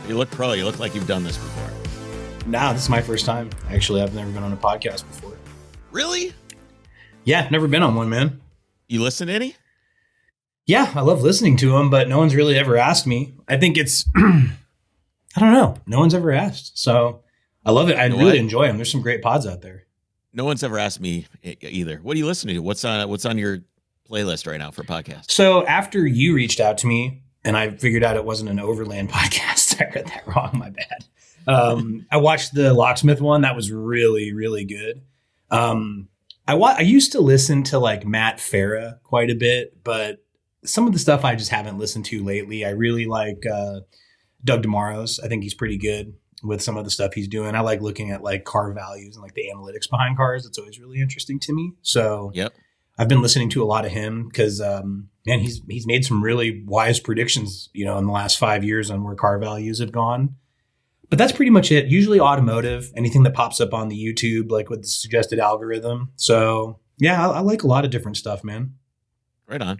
You look pro. You look like you've done this before. Nah, this is my first time. Actually, I've never been on a podcast before. Really? Yeah, never been on one, man. You listen to any? Yeah, I love listening to them, but no one's really ever asked me. I think it's, I don't know. No one's ever asked. So I love it. I really enjoy them. There's some great pods out there. No one's ever asked me either. What are you listening to? What's on your playlist right now for podcasts? So after you reached out to me and I figured out it wasn't an Overland podcast, I read that wrong. My bad. I watched the Locksmith one. That was really, really good. I used to listen to like Matt Farah quite a bit, but some of the stuff I just haven't listened to lately. I really like Doug DeMaro's. I think he's pretty good with some of the stuff he's doing. I like looking at like car values and like the analytics behind cars. It's always really interesting to me. So yep. I've been listening to a lot of him because, man, he's made some really wise predictions, in the last 5 years on where car values have gone. But that's pretty much it. Usually automotive, anything that pops up on the YouTube, like with the suggested algorithm. So yeah, I like a lot of different stuff, man. Right on.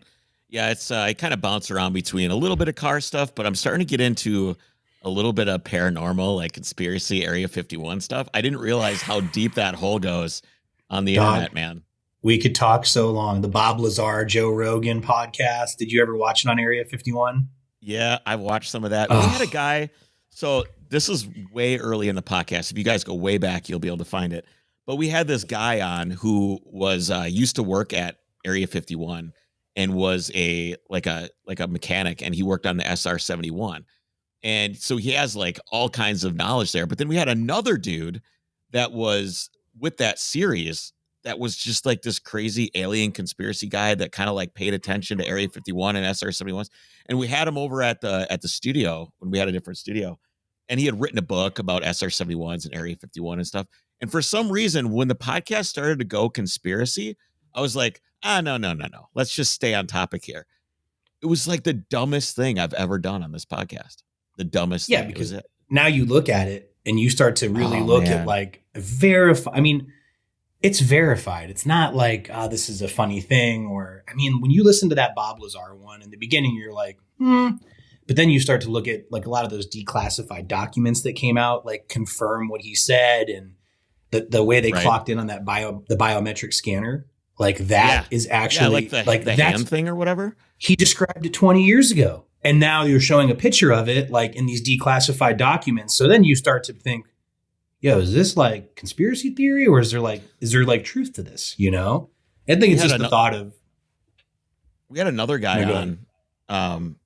Yeah, it's I kind of bounce around between a little bit of car stuff, but I'm starting to get into a little bit of paranormal, like conspiracy, Area 51 stuff. I didn't realize how deep that hole goes on the internet, man. We could talk so long. The Bob Lazar, Joe Rogan podcast. Did you ever watch it on Area 51? Yeah, I watched some of that. We had a guy. So this is way early in the podcast. If you guys go way back, you'll be able to find it. But we had this guy on who was used to work at Area 51 and was a mechanic, and he worked on the SR-71. And so he has like all kinds of knowledge there. But then we had another dude that was with that series that was just like this crazy alien conspiracy guy that kind of like paid attention to Area 51 and SR-71s. And we had him over at the studio when we had a different studio. And he had written a book about SR-71s and Area 51 and stuff. And for some reason, when the podcast started to go conspiracy, I was like, no. Let's just stay on topic here. It was like the dumbest thing I've ever done on this podcast. The dumbest thing. Yeah, because now you look at it and you start to really at like verify. I mean, it's verified. It's not like, this is a funny thing. Or, I mean, when you listen to that Bob Lazar one in the beginning, you're like, But then you start to look at like a lot of those declassified documents that came out, like confirm what he said, and the way they clocked in on that the biometric scanner, like that is actually like the hand thing or whatever. He described it 20 years ago, and now you're showing a picture of it like in these declassified documents. So then you start to think, yo, is this like conspiracy theory, or is there like truth to this? I think it's just the thought of. We had another guy on.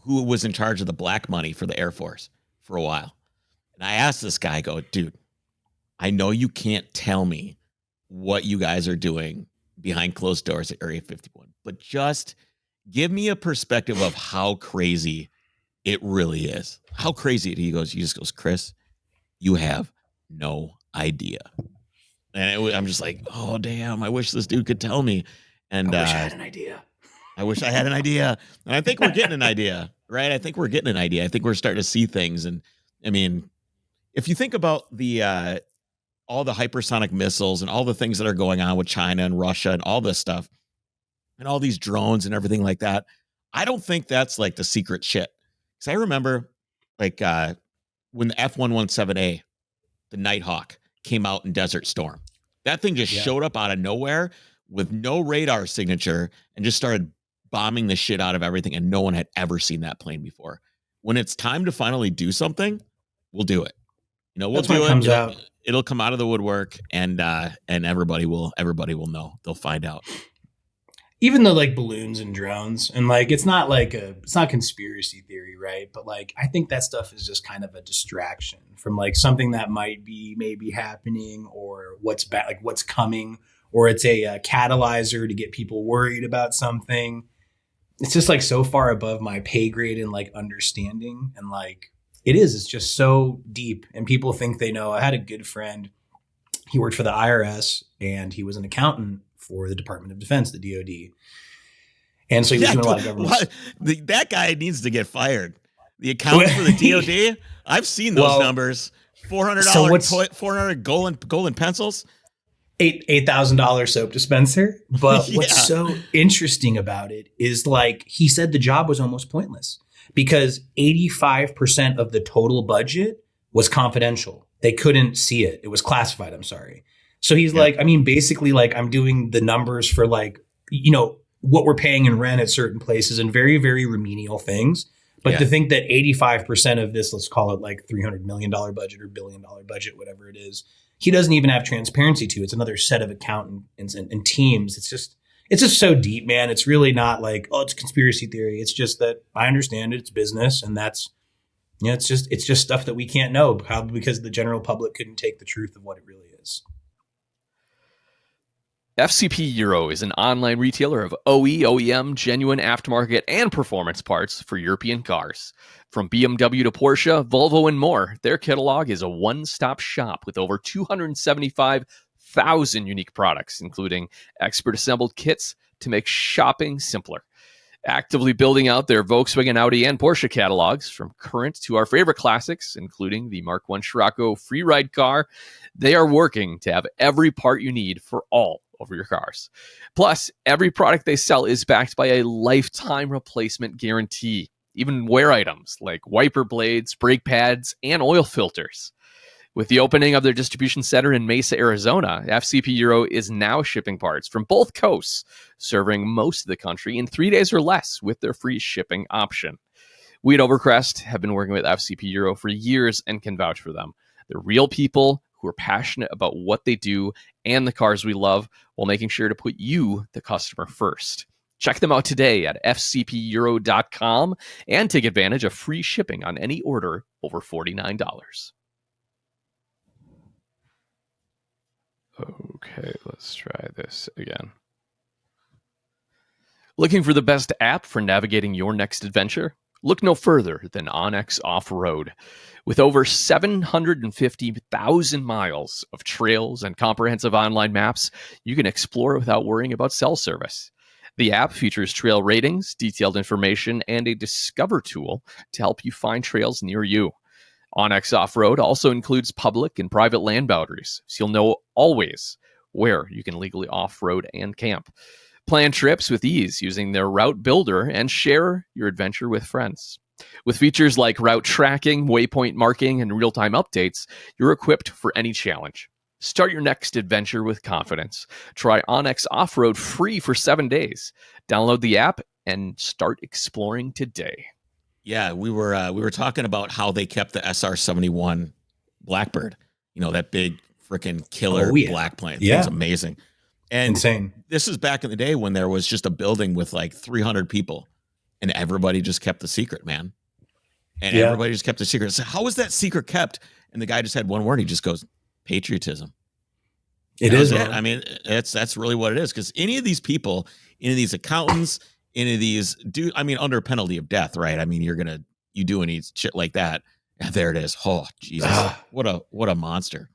Who was in charge of the black money for the Air Force for a while. And I asked this guy, dude, I know you can't tell me what you guys are doing behind closed doors at Area 51, but just give me a perspective of how crazy it really is. How crazy it is. He just goes, Chris, you have no idea. And I'm just like, oh, damn, I wish this dude could tell me. And I wish I had an idea. I wish I had an idea. And I think we're getting an idea, right? I think we're getting an idea. I think we're starting to see things. And I mean, if you think about the all the hypersonic missiles and all the things that are going on with China and Russia and all this stuff and all these drones and everything like that, I don't think that's like the secret shit. Because I remember like when the F-117A, the Nighthawk, came out in Desert Storm. That thing just showed up out of nowhere with no radar signature and just started bombing the shit out of everything, and no one had ever seen that plane before. When it's time to finally do something, we'll do it. We'll do it. It'll come out of the woodwork, and everybody will know. They'll find out. Even though like balloons and drones, and like it's not conspiracy theory, right? But like I think that stuff is just kind of a distraction from like something that might be maybe happening, or what's coming, or it's a catalyzer to get people worried about something. It's just like so far above my pay grade and like understanding, and like it's just so deep, and people think they know. I had a good friend. He worked for the IRS, and he was an accountant for the Department of Defense, the DoD. And so he was doing a lot of government. That guy needs to get fired. The accountant for the DoD. I've seen those numbers. $400, 400 golden pencils. $8,000 soap dispenser. But what's so interesting about it is like he said the job was almost pointless because 85% of the total budget was confidential. They couldn't see it. It was classified. I'm sorry. So he's like, I mean, basically like I'm doing the numbers for like, you know, what we're paying in rent at certain places and very, very remedial things. But to think that 85% of this, let's call it like $300 million budget or $1 billion budget, whatever it is, he doesn't even have transparency to. It's another set of accountants and teams. It's just so deep, man. It's really not like, oh, it's conspiracy theory. It's just that I understand it. It's business. And that's, you know, it's just stuff that we can't know because the general public couldn't take the truth of what it really is. FCP Euro is an online retailer of OE, OEM, genuine aftermarket, and performance parts for European cars. From BMW to Porsche, Volvo, and more, their catalog is a one-stop shop with over 275,000 unique products, including expert-assembled kits to make shopping simpler. Actively building out their Volkswagen, Audi, and Porsche catalogs, from current to our favorite classics, including the Mark I Scirocco free ride car, they are working to have every part you need for all over your cars. Plus, every product they sell is backed by a lifetime replacement guarantee, even wear items like wiper blades, brake pads, and oil filters. With the opening of their distribution center in Mesa, Arizona, FCP Euro is now shipping parts from both coasts, serving most of the country in 3 days or less with their free shipping option. We at Overcrest have been working with FCP Euro for years and can vouch for them. They're real people who are passionate about what they do and the cars we love, while making sure to put you, the customer, first. Check them out today at fcpeuro.com and take advantage of free shipping on any order over $49. Okay, let's try this again. Looking for the best app for navigating your next adventure? Look no further than Onyx Off-Road. With over 750,000 miles of trails and comprehensive online maps, you can explore without worrying about cell service. The app features trail ratings, detailed information, and a Discover tool to help you find trails near you. Onyx Off-Road also includes public and private land boundaries, so you'll know always where you can legally off-road and camp. Plan trips with ease using their route builder and share your adventure with friends. With features like route tracking, waypoint marking, and real-time updates, you're equipped for any challenge. Start your next adventure with confidence. Try Onyx Off-Road free for 7 days. Download the app and start exploring today. Yeah, we were talking about how they kept the SR-71 Blackbird. You know, that big freaking killer black plane. Yeah. It's amazing. And insane. This is back in the day when there was just a building with like 300 people and everybody just kept the secret, man. And everybody just kept the secret. So how was that secret kept? And the guy just had one word. He just goes, patriotism. It is. I mean, that's really what it is. Because any of these people, any of these accountants, any of these under penalty of death, right? I mean, you do any shit like that. And there it is. Oh, Jesus. What a monster.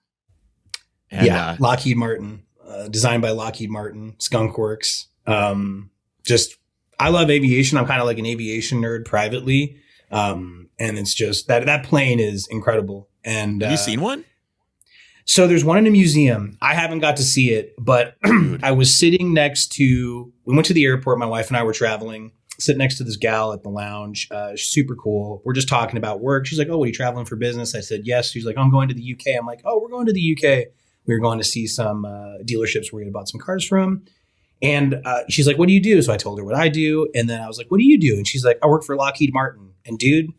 And, Lockheed Martin. Designed by Lockheed Martin, Skunk Works. I love aviation. I'm kind of like an aviation nerd privately. And it's just that plane is incredible. And have you seen one? So there's one in a museum. I haven't got to see it, but I was sitting we went to the airport. My wife and I were traveling, sitting next to this gal at the lounge. Super cool. We're just talking about work. She's like, "Oh, what are you traveling for business?" I said, "Yes." She's like, "I'm going to the UK." I'm like, "Oh, we're going to the UK." We were going to see some dealerships where we had bought some cars from. And she's like, "What do you do?" So I told her what I do. And then I was like, "What do you do?" And she's like, "I work for Lockheed Martin." And dude,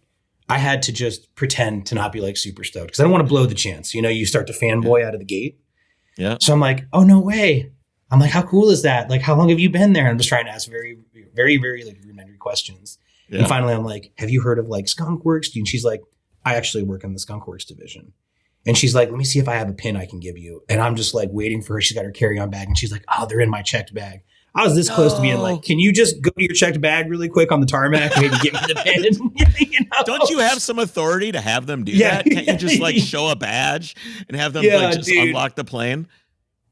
I had to just pretend to not be like super stoked because I don't want to blow the chance. You know, you start to fanboy out of the gate. Yeah. So I'm like, "Oh, no way." I'm like, "How cool is that? Like, how long have you been there?" And I'm just trying to ask very, very, very like rudimentary questions. Yeah. And finally I'm like, "Have you heard of like Skunk Works?" And she's like, "I actually work in the Skunk Works division." And she's like, "Let me see if I have a pin I can give you." And I'm just like waiting for her. She's got her carry-on bag. And she's like, "Oh, they're in my checked bag." I was this close to being like, "Can you just go to your checked bag really quick on the tarmac and maybe give me the pin?" You know? Don't you have some authority to have them do that? Can't you just like show a badge and have them unlock the plane?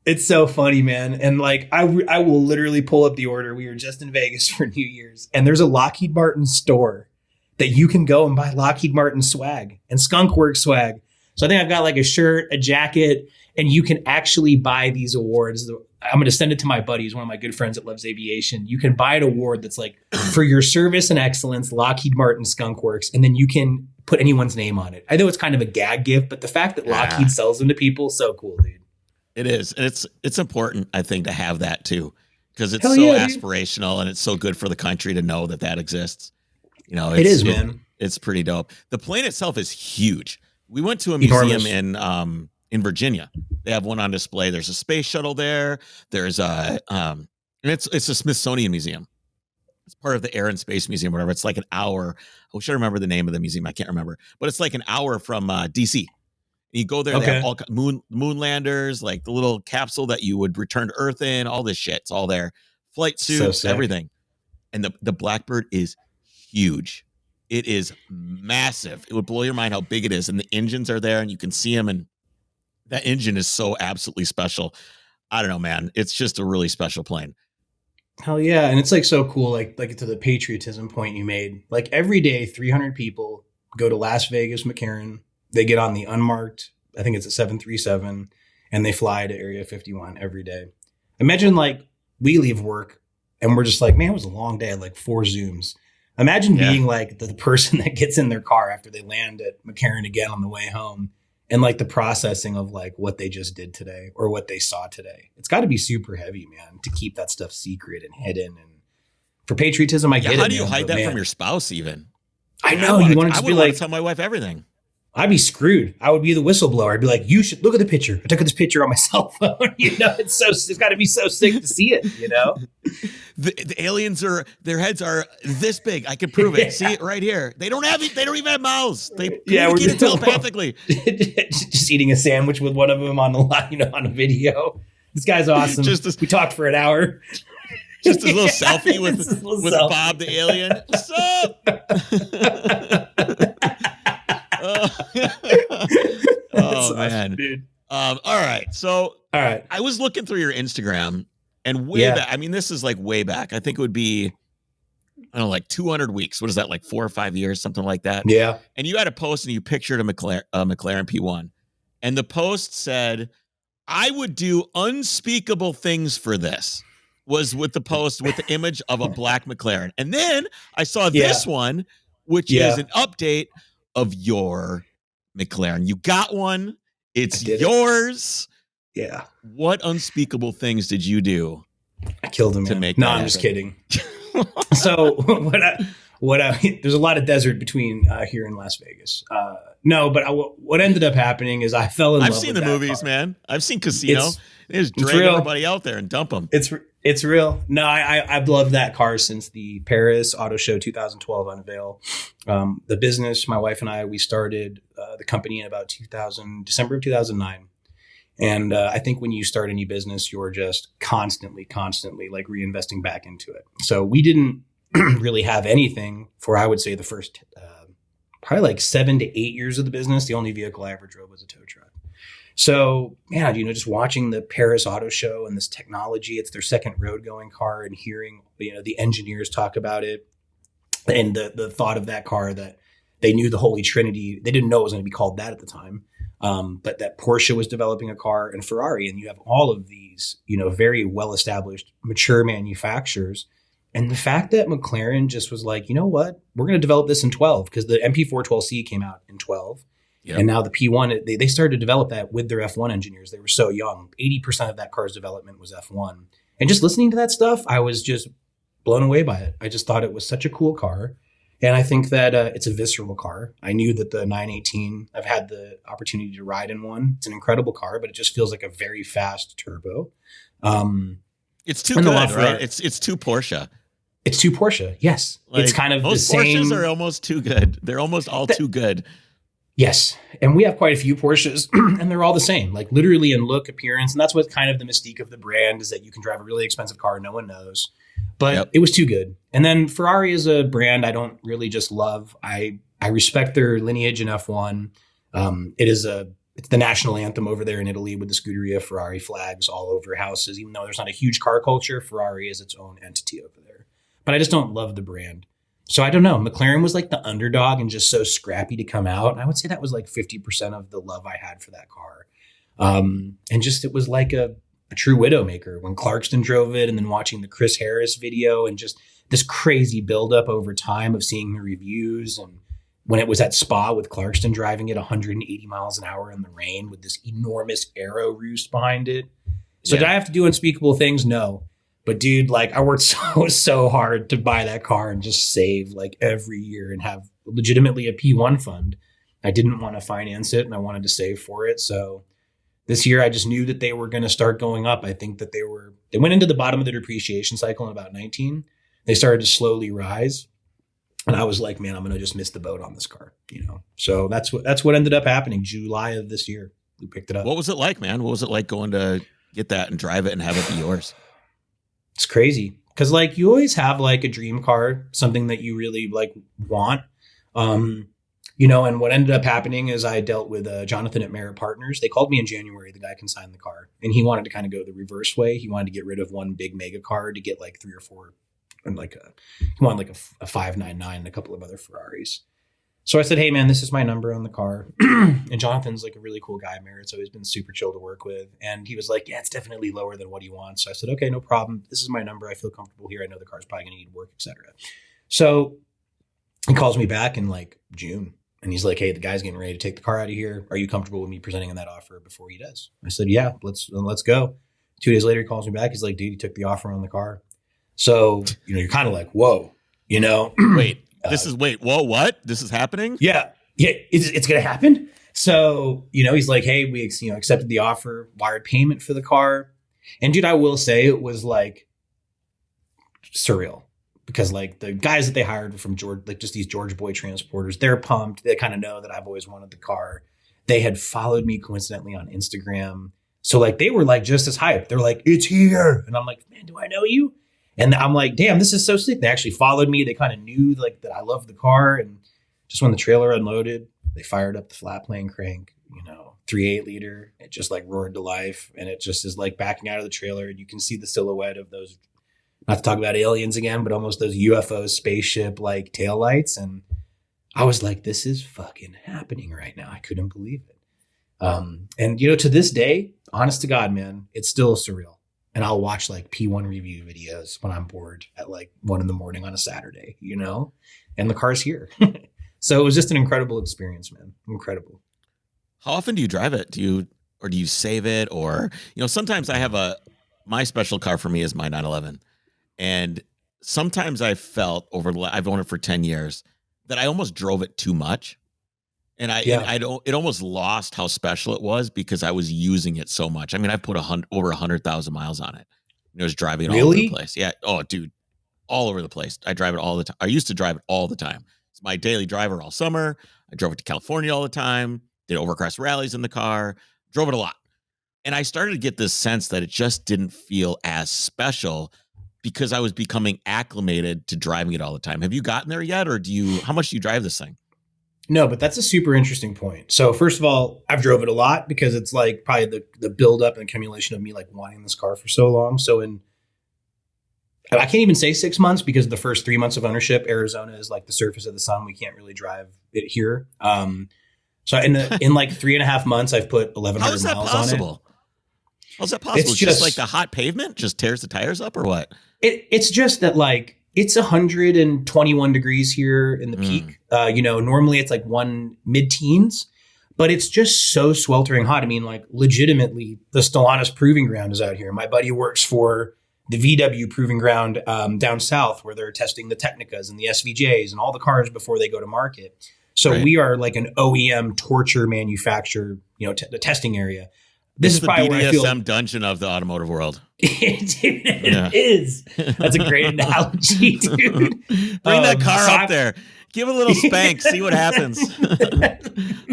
It's so funny, man. And like, I will literally pull up the order. We were just in Vegas for New Year's. And there's a Lockheed Martin store that you can go and buy Lockheed Martin swag and Skunk Works swag. So I think I've got like a shirt, a jacket, and you can actually buy these awards. I'm going to send it to my buddies, one of my good friends that loves aviation. You can buy an award that's like for your service and excellence, Lockheed Martin Skunk Works, and then you can put anyone's name on it. I know it's kind of a gag gift, but the fact that Lockheed sells them to people, so cool, dude. It is. And it's important, I think, to have that too, because it's aspirational and it's so good for the country to know that exists. You know, it is, man. It's pretty dope. The plane itself is huge. We went to a museum in Virginia. They have one on display. There's a space shuttle there. There's and it's a Smithsonian museum. It's part of the Air and Space Museum, whatever. It's like an hour. I wish I remember the name of the museum. I can't remember, but it's like an hour from DC. You go there, they have all moon landers, like the little capsule that you would return to Earth in, all this shit. It's all there. Flight suits, everything. And the Blackbird is huge. It is massive. It would blow your mind how big it is. And the engines are there and you can see them. And that engine is so absolutely special. I don't know, man. It's just a really special plane. Hell yeah. And it's like so cool. Like to the patriotism point you made, like every day, 300 people go to Las Vegas, McLaren. They get on the unmarked, I think it's a 737, and they fly to Area 51 every day. Imagine like we leave work and we're just like, man, it was a long day. I had like 4 Zooms. Imagine being like the person that gets in their car after they land at McLaren again on the way home and like the processing of like what they just did today or what they saw today. It's got to be super heavy, man, to keep that stuff secret and hidden. And for patriotism, I get it. How do you hide that from your spouse even? I know. You want to be like, tell my wife everything. I'd be screwed. I would be the whistleblower. I'd be like, you should look at the picture. I took this picture on my cell phone. You know, it's got to be so sick to see it, you know? The aliens their heads are this big. I can prove it. See it right here. They don't even have mouths. They communicate telepathically. Just eating a sandwich with one of them on the line, you know, on a video. This guy's awesome. We talked for an hour. Just a little selfie with Bob the alien. What's up? Oh man, dude. All right. So I was looking through your Instagram and way back. I mean, this is like way back. I think it would be, I don't know, like 200 weeks. What is that? Like 4 or 5 years, something like that. Yeah. And you had a post and you pictured a McLaren P1, and the post said, "I would do unspeakable things for this." Was with the post with the image of a black McLaren, and then I saw this one, which is an update of your McLaren. You got one. It's yours. Yeah. What unspeakable things did you do? I killed him. To make no, I'm just kidding. So there's a lot of desert between here and Las Vegas. No, but what ended up happening is I fell in love with I've seen the movies, car. Man. I've seen Casino. They just drag everybody out there and dump them. It's real. No, I've loved that car since the Paris Auto Show 2012 unveil. The business, my wife and I, we started the company in about December of 2009. And I think when you start a new business, you're just constantly like reinvesting back into it. So we didn't really have anything for, I would say, the first probably like 7 to 8 years of the business. The only vehicle I ever drove was a tow truck. So, yeah, you know, just watching the Paris Auto Show and this technology, it's their second road going car, and hearing, you know, the engineers talk about it and the thought of that car, that they knew the Holy Trinity. They didn't know it was going to be called that at the time. But that Porsche was developing a car and Ferrari, and you have all of these, you know, very well-established, mature manufacturers. And the fact that McLaren just was like, you know what, we're going to develop this in 12, because the MP412C came out in 12. Yep. And now the P1, they started to develop that with their F1 engineers. They were so young. 80% of that car's development was F1. And just listening to that stuff, I was just blown away by it. I just thought it was such a cool car. And I think that it's a visceral car. I knew that the 918, I've had the opportunity to ride in one. It's an incredible car, but it just feels like a very fast turbo. It's too good, right? It's too Porsche. It's too Porsche, yes. Like, it's kind of most the same. Porsches are almost too good. They're almost all too good. Yes. And we have quite a few Porsches and they're all the same, like literally in look, appearance. And that's what kind of the mystique of the brand is, that you can drive a really expensive car no one knows. But it was too good. And then Ferrari is a brand I don't really just love. I respect their lineage in F1. It's the national anthem over there in Italy with the Scuderia Ferrari flags all over houses. Even though there's not a huge car culture, Ferrari is its own entity over there. But I just don't love the brand. So I don't know. McLaren was like the underdog and just so scrappy to come out. And I would say that was like 50% of the love I had for that car. And just, it was like a a true widowmaker when Clarkston drove it, and then watching the Chris Harris video and just this crazy buildup over time of seeing the reviews. And when it was at Spa with Clarkston driving it 180 miles an hour in the rain with this enormous aero roost behind it. So did I have to do unspeakable things? No. But dude, like I worked so hard to buy that car and just save like every year and have legitimately a P1 fund. I didn't want to finance it and I wanted to save for it. So this year I just knew that they were going to start going up. I think that they went into the bottom of the depreciation cycle in about 19. They started to slowly rise. And I was like, man, I'm going to just miss the boat on this car, you know? So that's what ended up happening July of this year. We picked it up. What was it like, man? What was it like going to get that and drive it and have it be yours? It's crazy. Cause like you always have like a dream car, something that you really like want. You know, and what ended up happening is I dealt with Jonathan at Merit Partners. They called me in January, the guy consigned the car, and he wanted to kind of go the reverse way. He wanted to get rid of one big mega car to get like 3 or 4, and he wanted like a 599 and a couple of other Ferraris. So I said, hey man, this is my number on the car. And Jonathan's like a really cool guy. Merit's always been super chill to work with. And he was like, yeah, it's definitely lower than what he wants. So I said, okay, no problem. This is my number. I feel comfortable here. I know the car's probably going to need work, etc. So he calls me back in like June. And he's like, hey, the guy's getting ready to take the car out of here. Are you comfortable with me presenting him that offer before he does? I said, yeah, let's go. 2 days later, he calls me back. He's like, dude, he took the offer on the car. So, you know, you're kind of like, whoa, you know. Wait, whoa, what? This is happening? Yeah, it's going to happen. So, you know, he's like, hey, we accepted the offer, wired payment for the car. And dude, I will say it was like surreal. Because like the guys that they hired from George, like just these George boy transporters, they're pumped. They kind of know that I've always wanted the car. They had followed me coincidentally on Instagram. So like they were like just as hyped. They're like, it's here. And I'm like, man, do I know you? And I'm like, damn, this is so sick. They actually followed me. They kind of knew like that I loved the car. And just when the trailer unloaded, they fired up the flat plane crank, you know, 3.8 liter. It just like roared to life. And it just is like backing out of the trailer. And you can see the silhouette of those, not to talk about aliens again, but almost those UFO spaceship like taillights. And I was like, this is fucking happening right now. I couldn't believe it. And you know, to this day, honest to God, man, it's still surreal. And I'll watch like P1 review videos when I'm bored at like 1 a.m. on a Saturday, you know, and the car's here. So it was just an incredible experience, man. Incredible. How often do you drive it? Do you save it? Or, you know, sometimes I have my special car for me is my 911. And sometimes I felt I've owned it for 10 years that I almost drove it too much. And it almost lost how special it was because I was using it so much. I mean, I've put over 100,000 miles on it. I was driving it all over the place. Yeah. Oh, dude, all over the place. I drive it all the time. I used to drive it all the time. It's my daily driver all summer. I drove it to California all the time. Did Overcrest rallies in the car. Drove it a lot. And I started to get this sense that it just didn't feel as special because I was becoming acclimated to driving it all the time. Have you gotten there yet? Or how much do you drive this thing? No, but that's a super interesting point. So first of all, I've drove it a lot because it's like probably the buildup and accumulation of me like wanting this car for so long. So I can't even say 6 months because the first 3 months of ownership, Arizona is like the surface of the sun. We can't really drive it here. So in like 3.5 months, I've put 1,100 miles possible? on it. How's that possible? It's just like the hot pavement just tears the tires up or what? It's just that like it's 121 degrees here in the peak. You know, normally it's like mid-teens, but it's just so sweltering hot. I mean, like legitimately the Stellantis proving ground is out here. My buddy works for the VW proving ground down south where they're testing the Technicas and the SVJs and all the cars before they go to market. So we are like an OEM torture manufacturer, you know, the testing area. This is probably the where I feel BDSM dungeon of the automotive world. It is. That's a great analogy, dude. Bring that car up there. Give it a little spank. See what happens.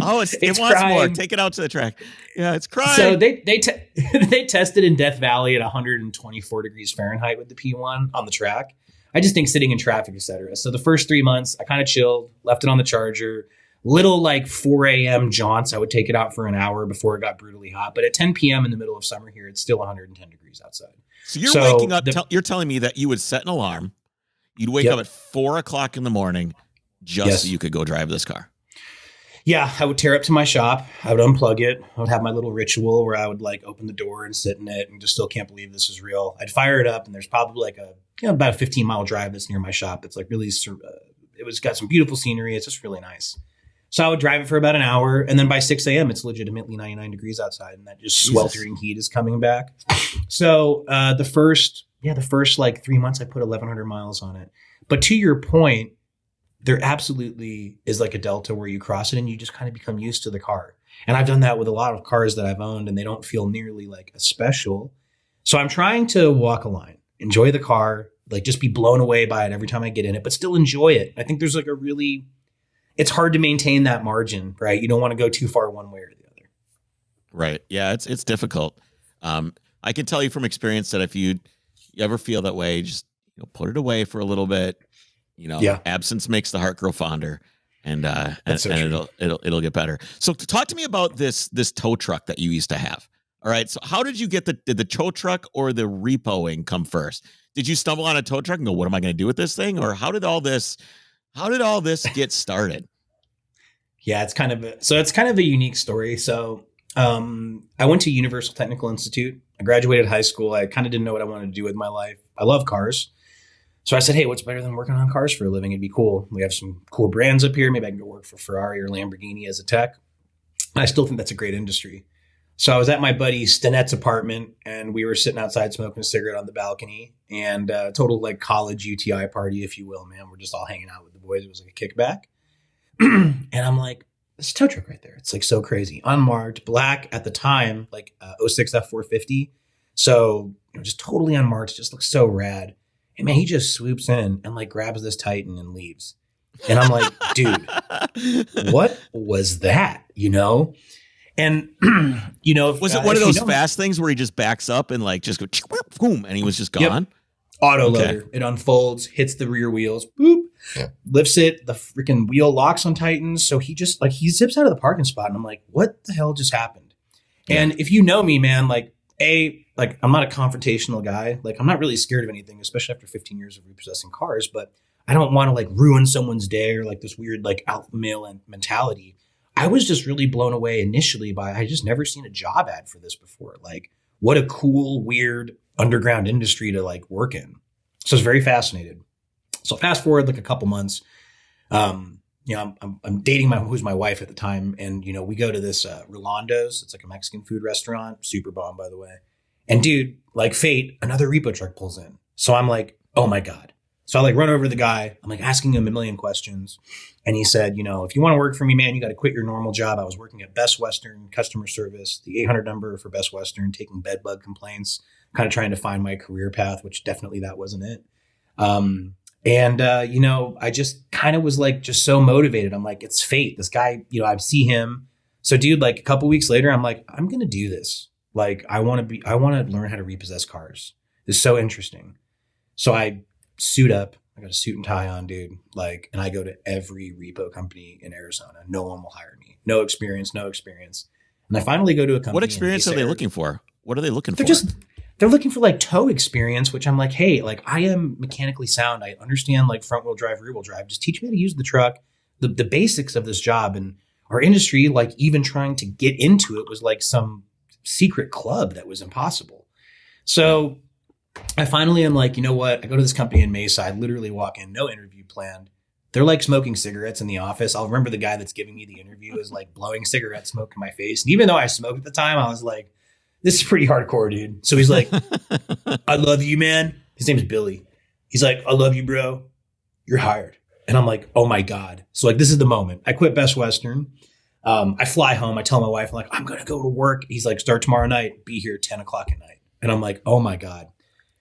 Oh, it wants crying. more. Take it out to the track. Yeah, it's crying. So they tested in Death Valley at 124 degrees Fahrenheit with the P1 on the track. I just think sitting in traffic, etc. So the first 3 months, I kind of chilled, left it on the charger. Little like 4 a.m. jaunts. I would take it out for an hour before it got brutally hot. But at 10 p.m. in the middle of summer here, it's still 110 degrees outside. So you're waking up. You're telling me that you would set an alarm. You'd wake up at 4 o'clock in the morning just so you could go drive this car. Yeah, I would tear up to my shop. I would unplug it. I would have my little ritual where I would like open the door and sit in it and just still can't believe this is real. I'd fire it up, and there's probably like about a 15-mile drive that's near my shop. It's like really, it was got some beautiful scenery. It's just really nice. So I would drive it for about an hour, and then by 6 a.m. it's legitimately 99 degrees outside, and that just sweltering heat is coming back. So the first like 3 months, I put 1,100 miles on it. But to your point, there absolutely is like a delta where you cross it and you just kind of become used to the car. And I've done that with a lot of cars that I've owned, and they don't feel nearly like a special. So I'm trying to walk a line, enjoy the car, like just be blown away by it every time I get in it, but still enjoy it. I think there's like it's hard to maintain that margin, right? You don't want to go too far one way or the other. Right. Yeah, it's difficult. I can tell you from experience that if you ever feel that way, just put it away for a little bit. Absence makes the heart grow fonder, and it'll get better. So talk to me about this tow truck that you used to have. All right. So how did you get did the tow truck or the repoing come first? Did you stumble on a tow truck and go, what am I going to do with this thing? Or how did all this get started? Yeah, it's kind of a unique story. So I went to Universal Technical Institute. I graduated high school. I kind of didn't know what I wanted to do with my life. I love cars. So I said, hey, what's better than working on cars for a living? It'd be cool. We have some cool brands up here. Maybe I can go work for Ferrari or Lamborghini as a tech. And I still think that's a great industry. So I was at my buddy Stenette's apartment, and we were sitting outside smoking a cigarette on the balcony, and total like college UTI party, if you will, man. We're just all hanging out with the boys. It was like a kickback. And I'm like, this is a tow truck right there. It's like so crazy. Unmarked, black at the time, like 06 F450. So just totally unmarked. Just looks so rad. And man, he just swoops in and like grabs this Titan and leaves. And I'm like, dude, what was that? And was it one of those fast things where he just backs up and like just go boom, and he was just gone? Yep. Auto loader. It unfolds, hits the rear wheels, boop, lifts it. The freaking wheel locks on Titans. So he just like he zips out of the parking spot, and I'm like, what the hell just happened? Yeah. And if you know me, man, like I'm not a confrontational guy. Like I'm not really scared of anything, especially after 15 years of repossessing cars. But I don't want to like ruin someone's day or like this weird like alpha male mentality. I was just really blown away initially by I just never seen a job ad for this before. Like what a cool, weird underground industry to like work in. So I was very fascinated. So fast forward like a couple months, I'm dating who's my wife at the time. And, we go to this Rolando's. It's like a Mexican food restaurant, super bomb, by the way. And dude, like fate, another repo truck pulls in. So I'm like, oh my God. So I like run over to the guy. I'm like asking him a million questions. And he said, if you want to work for me, man, you got to quit your normal job. I was working at Best Western customer service, the 800 number for Best Western, taking bed bug complaints, kind of trying to find my career path, which definitely that wasn't it. I just kind of was like, just so motivated. I'm like, it's fate. This guy, I see him. So dude, like a couple weeks later, I'm like, I'm going to do this. Like, I want to learn how to repossess cars. It's so interesting. So I suit up. I got a suit and tie on, dude. Like, and I go to every repo company in Arizona. No one will hire me. No experience. And I finally go to a company. What experience are they looking for? What are they looking for? They're looking for like tow experience, which I'm like, hey, like I am mechanically sound. I understand like front wheel drive, rear wheel drive. Just teach me how to use the truck, the basics of this job. And our industry, like even trying to get into it was like some secret club that was impossible. So I finally am like, you know what? I go to this company in Mesa. I literally walk in, no interview planned. They're like smoking cigarettes in the office. I'll remember the guy that's giving me the interview is like blowing cigarette smoke in my face. And even though I smoked at the time, I was like, this is pretty hardcore, dude. So he's like, I love you, man. His name's Billy. He's like, I love you, bro. You're hired. And I'm like, oh my God. So like, this is the moment. I quit Best Western. I fly home. I tell my wife, I'm like, I'm going to go to work. He's like, start tomorrow night. Be here 10 o'clock at night. And I'm like, oh my God.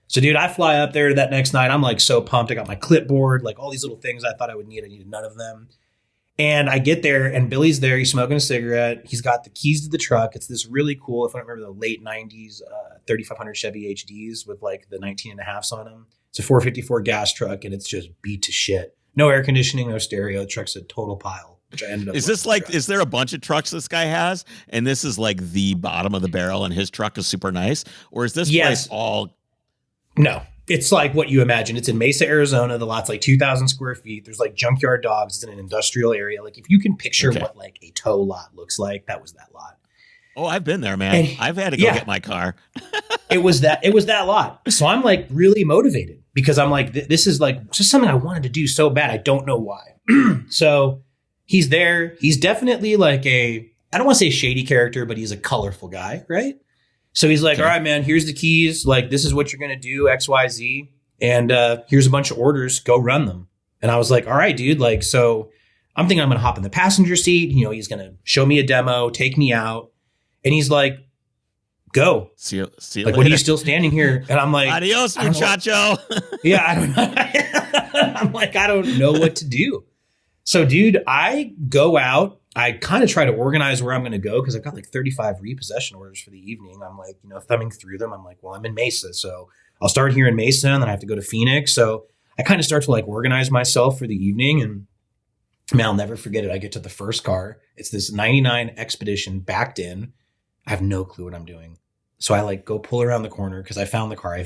So dude, I fly up there that next night. I'm like so pumped. I got my clipboard, like all these little things I thought I would need. I needed none of them. And I get there and Billy's there. He's smoking a cigarette. He's got the keys to the truck. It's this really cool, if I don't remember, the late 90s 3500 Chevy HDs with like the 19.5s on them. It's a 454 gas truck and it's just beat to shit. No air conditioning, no stereo. The truck's a total pile, which I ended up. Is there a bunch of trucks this guy has and this is like the bottom of the barrel and his truck is super nice? Or is this place all... No, It's like what you imagine. It's in Mesa, Arizona. The lot's like 2,000 square feet. There's like junkyard dogs. It's in an industrial area. Like if you can picture what like a tow lot looks like, that was that lot. Oh, I've been there, man. And, I've had to go get my car. It was that lot. So I'm like really motivated because I'm like, this is like just something I wanted to do so bad. I don't know why. So he's there. He's definitely like I don't want to say shady character, but he's a colorful guy, right? So he's like, all right, man, here's the keys. Like, this is what you're going to do, X, Y, Z. And here's a bunch of orders. Go run them. And I was like, all right, dude. Like, so I'm thinking I'm going to hop in the passenger seat. You know, he's going to show me a demo, take me out. And he's like, go. See you like, later. What are you still standing here? And I'm like, adios, muchacho. Yeah, I don't know. I'm like, I don't know what to do. So, dude, I go out. I kind of try to organize where I'm going to go because I've got like 35 repossession orders for the evening. I'm like, you know, thumbing through them. I'm like, well, I'm in Mesa. So I'll start here in Mesa and then I have to go to Phoenix. So I kind of start to like organize myself for the evening. And man, I'll never forget it. I get to the first car. It's this 99 Expedition backed in. I have no clue what I'm doing. So I like go pull around the corner because I found the car. I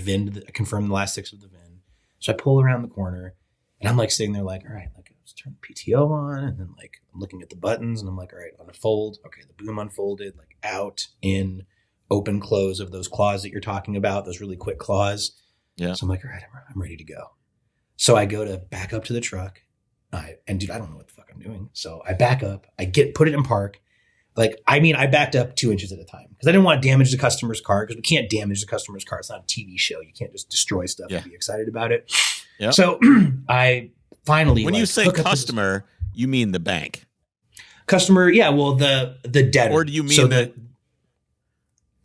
confirmed the last 6 of the VIN. So I pull around the corner and I'm like sitting there like, all right, like let's turn the PTO on. And then like I'm looking at the buttons and I'm like, all right, unfold. Okay, the boom unfolded, like out, in, open, close of those claws that you're talking about, those really quick claws. Yeah. So I'm like, all right, I'm ready to go. So I go to back up to the truck. And dude, I don't know what the fuck I'm doing. So I back up, put it in park. Like, I mean, I backed up 2 inches at a time because I didn't want to damage the customer's car because we can't damage the customer's car. It's not a TV show. You can't just destroy stuff and be excited about it. Yep. So I finally, when you say customer, you mean the bank? Customer, yeah. Well, the debtor. Or do you mean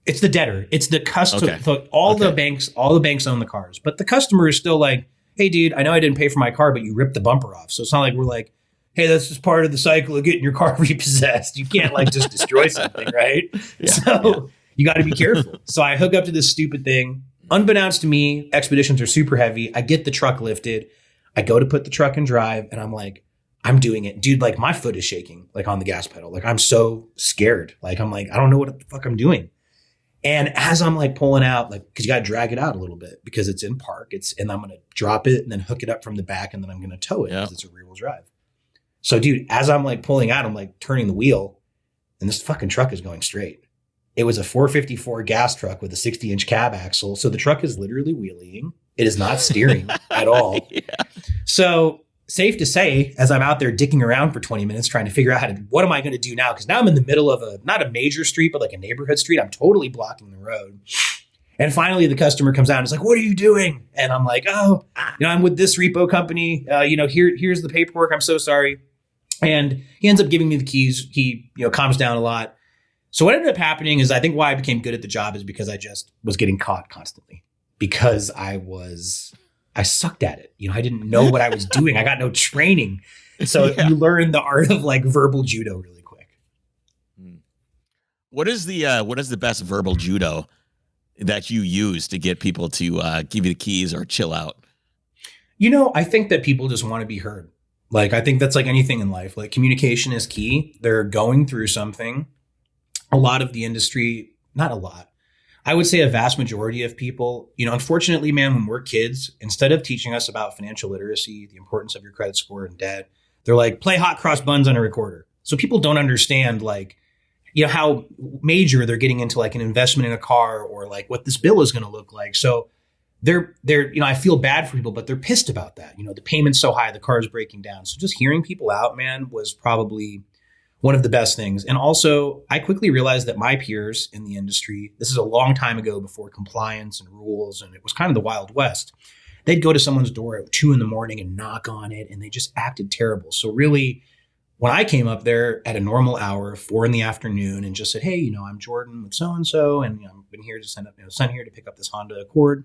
it's the debtor. It's the customer. Okay. So all the banks own the cars, but the customer is still like, hey, dude, I know I didn't pay for my car, but you ripped the bumper off. So it's not like we're like, hey, that's just part of the cycle of getting your car repossessed. You can't like just destroy something, right? You got to be careful. So I hook up to this stupid thing. Unbeknownst to me, Expeditions are super heavy. I get the truck lifted. I go to put the truck in drive and I'm like, I'm doing it. Dude, like my foot is shaking like on the gas pedal. Like I'm so scared. Like I'm like, I don't know what the fuck I'm doing. And as I'm like pulling out, like, cause you got to drag it out a little bit because it's in park. And I'm going to drop it and then hook it up from the back and then I'm going to tow it because it's a rear wheel drive. So dude, as I'm like pulling out, I'm like turning the wheel and this fucking truck is going straight. It was a 454 gas truck with a 60-inch cab axle. So the truck is literally wheeling. It is not steering at all. So safe to say, as I'm out there dicking around for 20 minutes, trying to figure out what am I going to do now? Cause now I'm in the middle of not a major street, but like a neighborhood street. I'm totally blocking the road. And finally the customer comes out and is like, what are you doing? And I'm like, oh, I'm with this repo company. Here's the paperwork. I'm so sorry. And he ends up giving me the keys. He, calms down a lot. So what ended up happening is I think why I became good at the job is because I just was getting caught constantly because I sucked at it. I didn't know what I was doing. I got no training. So you learn the art of like verbal judo really quick. What is the best verbal judo that you use to get people to give you the keys or chill out? I think that people just want to be heard. Like, I think that's like anything in life. Like communication is key. They're going through something. A lot of the industry, not a lot, I would say a vast majority of people, unfortunately, man, when we're kids, instead of teaching us about financial literacy, the importance of your credit score and debt, they're like, play hot cross buns on a recorder. So people don't understand like, how major they're getting into like an investment in a car or like what this bill is going to look like. So they're, I feel bad for people, but they're pissed about that. The payment's so high, the car is breaking down. So just hearing people out, man, was probably one of the best things. And also, I quickly realized that my peers in the industry, this is a long time ago before compliance and rules, and it was kind of the Wild West. They'd go to someone's door at 2 a.m. and knock on it, and they just acted terrible. So really, when I came up there at a normal hour, 4 p.m, and just said, hey, I'm Jordan with so-and-so, and I've been here to sent here to pick up this Honda Accord.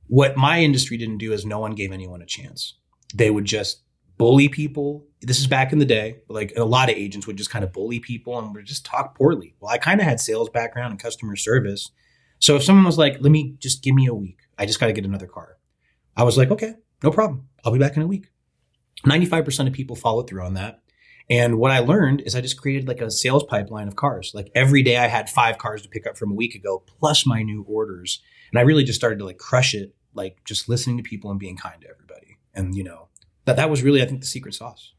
What my industry didn't do is no one gave anyone a chance. They would just bully people. This is back in the day. Like a lot of agents would just kind of bully people and would just talk poorly. Well, I kind of had sales background and customer service. So if someone was like, give me a week. I just got to get another car. I was like, okay, no problem. I'll be back in a week. 95% of people followed through on that. And what I learned is I just created like a sales pipeline of cars. Like every day I had 5 cars to pick up from a week ago, plus my new orders. And I really just started to like crush it like just listening to people and being kind to everybody. And you know, that was really, I think, the secret sauce.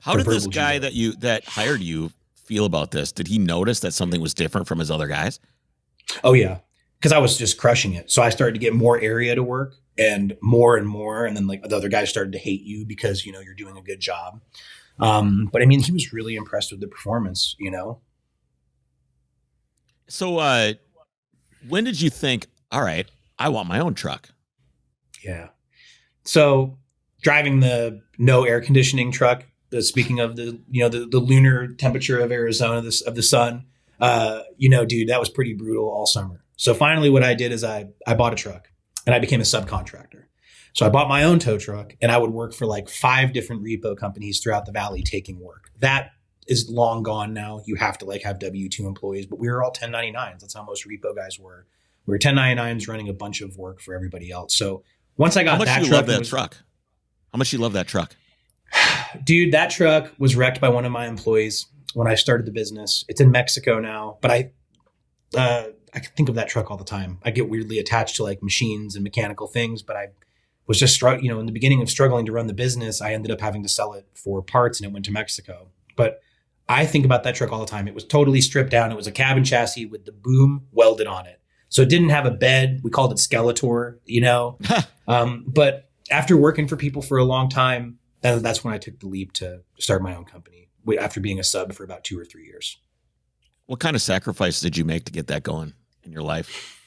How did this guy that hired you feel about this? Did he notice that something was different from his other guys? Oh yeah, because I was just crushing it. So I started to get more area to work and more, and then like the other guys started to hate you because you know you're doing a good job. But I mean, he was really impressed with the performance. You know. So when did you think, all right, I want my own truck? Yeah. So driving the no air conditioning truck. Speaking of the, you know, the lunar temperature of Arizona, of the sun, you know, dude, that was pretty brutal all summer. So finally what I did is I bought a truck and I became a subcontractor. So I bought my own tow truck and I would work for like 5 different repo companies throughout the valley taking work. That is long gone now. You have to like have W-2 employees, but we were all 1099s. That's how most repo guys were. We were 1099s running a bunch of work for everybody else. So once I got that truck, how much you love that truck? Dude, that truck was wrecked by one of my employees when I started the business. It's in Mexico now, but I think of that truck all the time. I get weirdly attached to like machines and mechanical things, but I was just you know, in the beginning of struggling to run the business, I ended up having to sell it for parts and it went to Mexico. But I think about that truck all the time. It was totally stripped down. It was a cabin chassis with the boom welded on it. So it didn't have a bed. We called it Skeletor, you know. But after working for people for a long time, that's when I took the leap to start my own company after being a sub for about 2 or 3 years. What kind of sacrifice did you make to get that going in your life?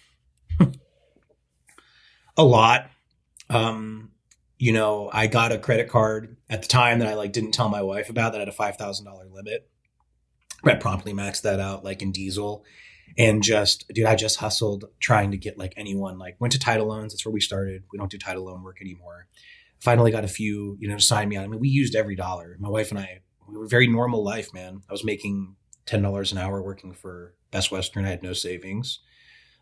A lot. You know, I got a credit card at the time that I like didn't tell my wife about that had a $5,000 limit. I promptly maxed that out like in diesel and I just hustled trying to get like anyone, like went to title loans. That's where we started. We don't do title loan work anymore. Finally got a few, you know, to sign me on. I mean, we used every dollar. My wife and I, we were a very normal life, man. I was making $10 an hour working for Best Western. I had no savings.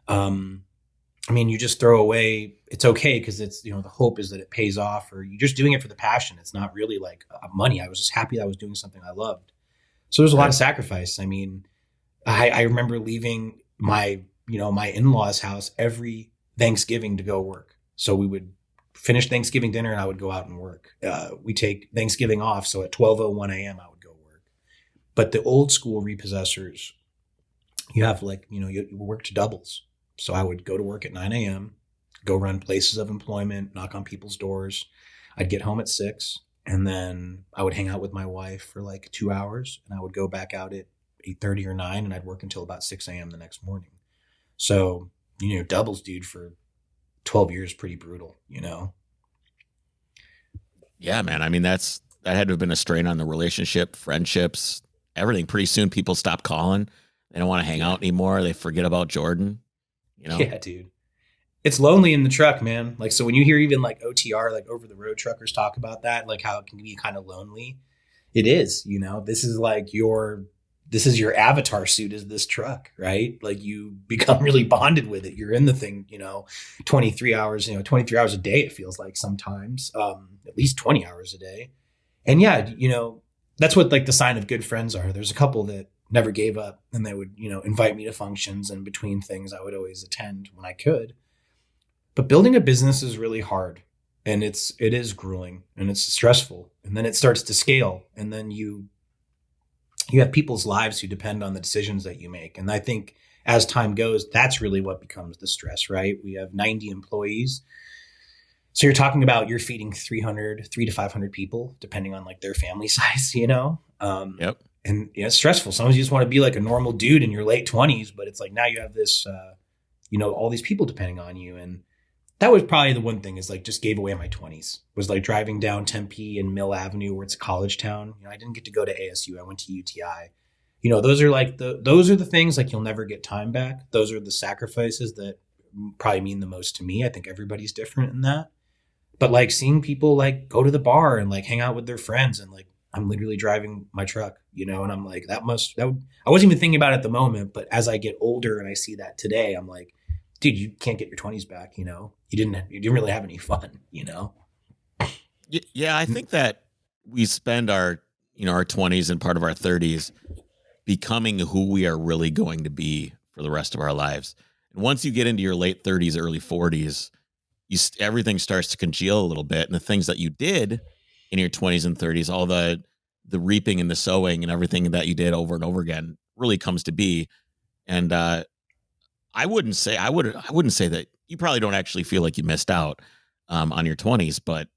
I mean, you just throw away, it's okay because it's, you know, the hope is that it pays off or you're just doing it for the passion. It's not really like money. I was just happy that I was doing something I loved. So there's a lot of sacrifice. I mean, I remember leaving my, you know, my in-laws' house every Thanksgiving to go work. So we would finish Thanksgiving dinner and I would go out and work. We take Thanksgiving off. So at 12:01 a.m. I would go work. But the old school repossessors, you have like, you know, you work to doubles. So I would go to work at 9 a.m., go run places of employment, knock on people's doors. I'd get home at 6 and then I would hang out with my wife for like 2 hours and I would go back out at 8:30 or 9 and I'd work until about 6 a.m. the next morning. So, you know, doubles, dude, for 12 years, pretty brutal, you know? Yeah, man. I mean, that had to have been a strain on the relationship, friendships, everything. Pretty soon people stop calling. They don't want to hang out anymore. They forget about Jordan, you know? Yeah, dude. It's lonely in the truck, man. Like, so when you hear even like OTR, like over the road truckers talk about that, like how it can be kind of lonely, it is, you know, this is your avatar suit is this truck, right? Like you become really bonded with it. You're in the thing, you know, 23 hours a day, it feels like sometimes, at least 20 hours a day. And yeah, you know, that's what like the sign of good friends are. There's a couple that never gave up and they would, you know, invite me to functions and between things I would always attend when I could. But building a business is really hard and it is grueling and it's stressful. And then it starts to scale and then you have people's lives who depend on the decisions that you make. And I think as time goes, that's really what becomes the stress, right? We have 90 employees. So you're talking about you're feeding 300 to 500 people, depending on like their family size, you know? Yep. And yeah, it's stressful. Sometimes you just want to be like a normal dude in your late 20s, but it's like now you have this, you know, all these people depending on you. And that was probably the one thing is like just gave away my 20s was like driving down Tempe and Mill Avenue where it's a college town. You know, I didn't get to go to ASU. I went to UTI. You know, those are the things like you'll never get time back. Those are the sacrifices that probably mean the most to me. I think everybody's different in that. But like seeing people like go to the bar and like hang out with their friends and like I'm literally driving my truck, you know, and I'm like I wasn't even thinking about it at the moment, but as I get older and I see that today, I'm like, dude, you can't get your 20s back, you know? You didn't really have any fun, you know? Yeah, I think that we spend our 20s and part of our 30s becoming who we are really going to be for the rest of our lives. And once you get into your late 30s, early 40s, everything starts to congeal a little bit, and the things that you did in your 20s and 30s, all the reaping and the sowing and everything that you did over and over again really comes to be. And I wouldn't say that you probably don't actually feel like you missed out on your 20s, but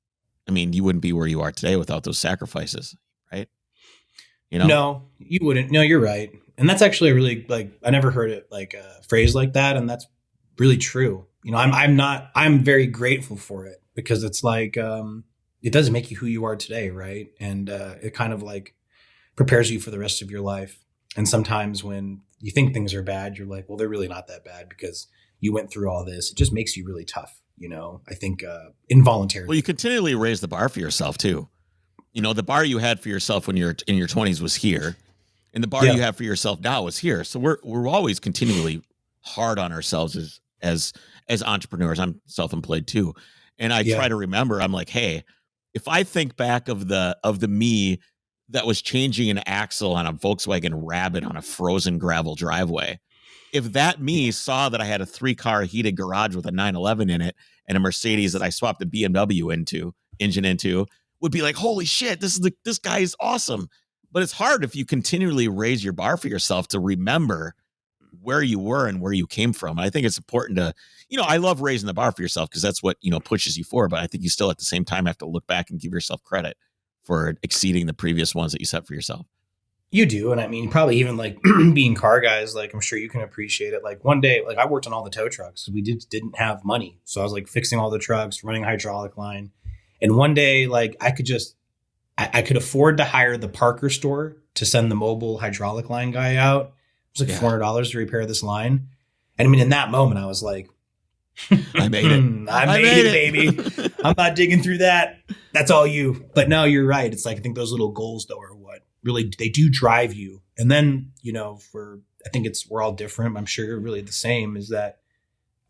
I mean, you wouldn't be where you are today without those sacrifices, right? You know? No, you wouldn't. No, you're right. And that's actually a really, like, I never heard it like a phrase like that. And that's really true. You know, I'm very grateful for it, because it's like, it does make you who you are today. Right. And it kind of like prepares you for the rest of your life. And sometimes when you think things are bad, you're like, well, they're really not that bad because you went through all this. It just makes you really tough. You know, I think involuntarily. Well, you continually raise the bar for yourself too. You know, the bar you had for yourself when you're in your 20s was here, and the bar you have for yourself now is here. So we're always continually hard on ourselves as entrepreneurs. I'm self-employed too, and I try to remember. I'm like, hey, if I think back of the me that was changing an axle on a Volkswagen Rabbit on a frozen gravel driveway, if that me saw that I had a 3-car heated garage with a 911 in it and a Mercedes that I swapped a BMW engine into, would be like, holy shit, this guy is awesome. But it's hard if you continually raise your bar for yourself to remember where you were and where you came from. And I think it's important to, you know, I love raising the bar for yourself because that's what, you know, pushes you forward. But I think you still at the same time have to look back and give yourself credit for exceeding the previous ones that you set for yourself. You do. And I mean, probably even like being car guys, like I'm sure you can appreciate it. Like one day, like I worked on all the tow trucks. We didn't have money. So I was like fixing all the trucks, running hydraulic line. And one day, like I could afford to hire the Parker store to send the mobile hydraulic line guy out. It was like $400 to repair this line. And I mean, in that moment, I was like, I made it. I made it, baby. I'm not digging through that. That's all you. But no, you're right. It's like, I think those little goals though are what really, they do drive you. And then, you know, I think we're all different. I'm sure you're really the same, is that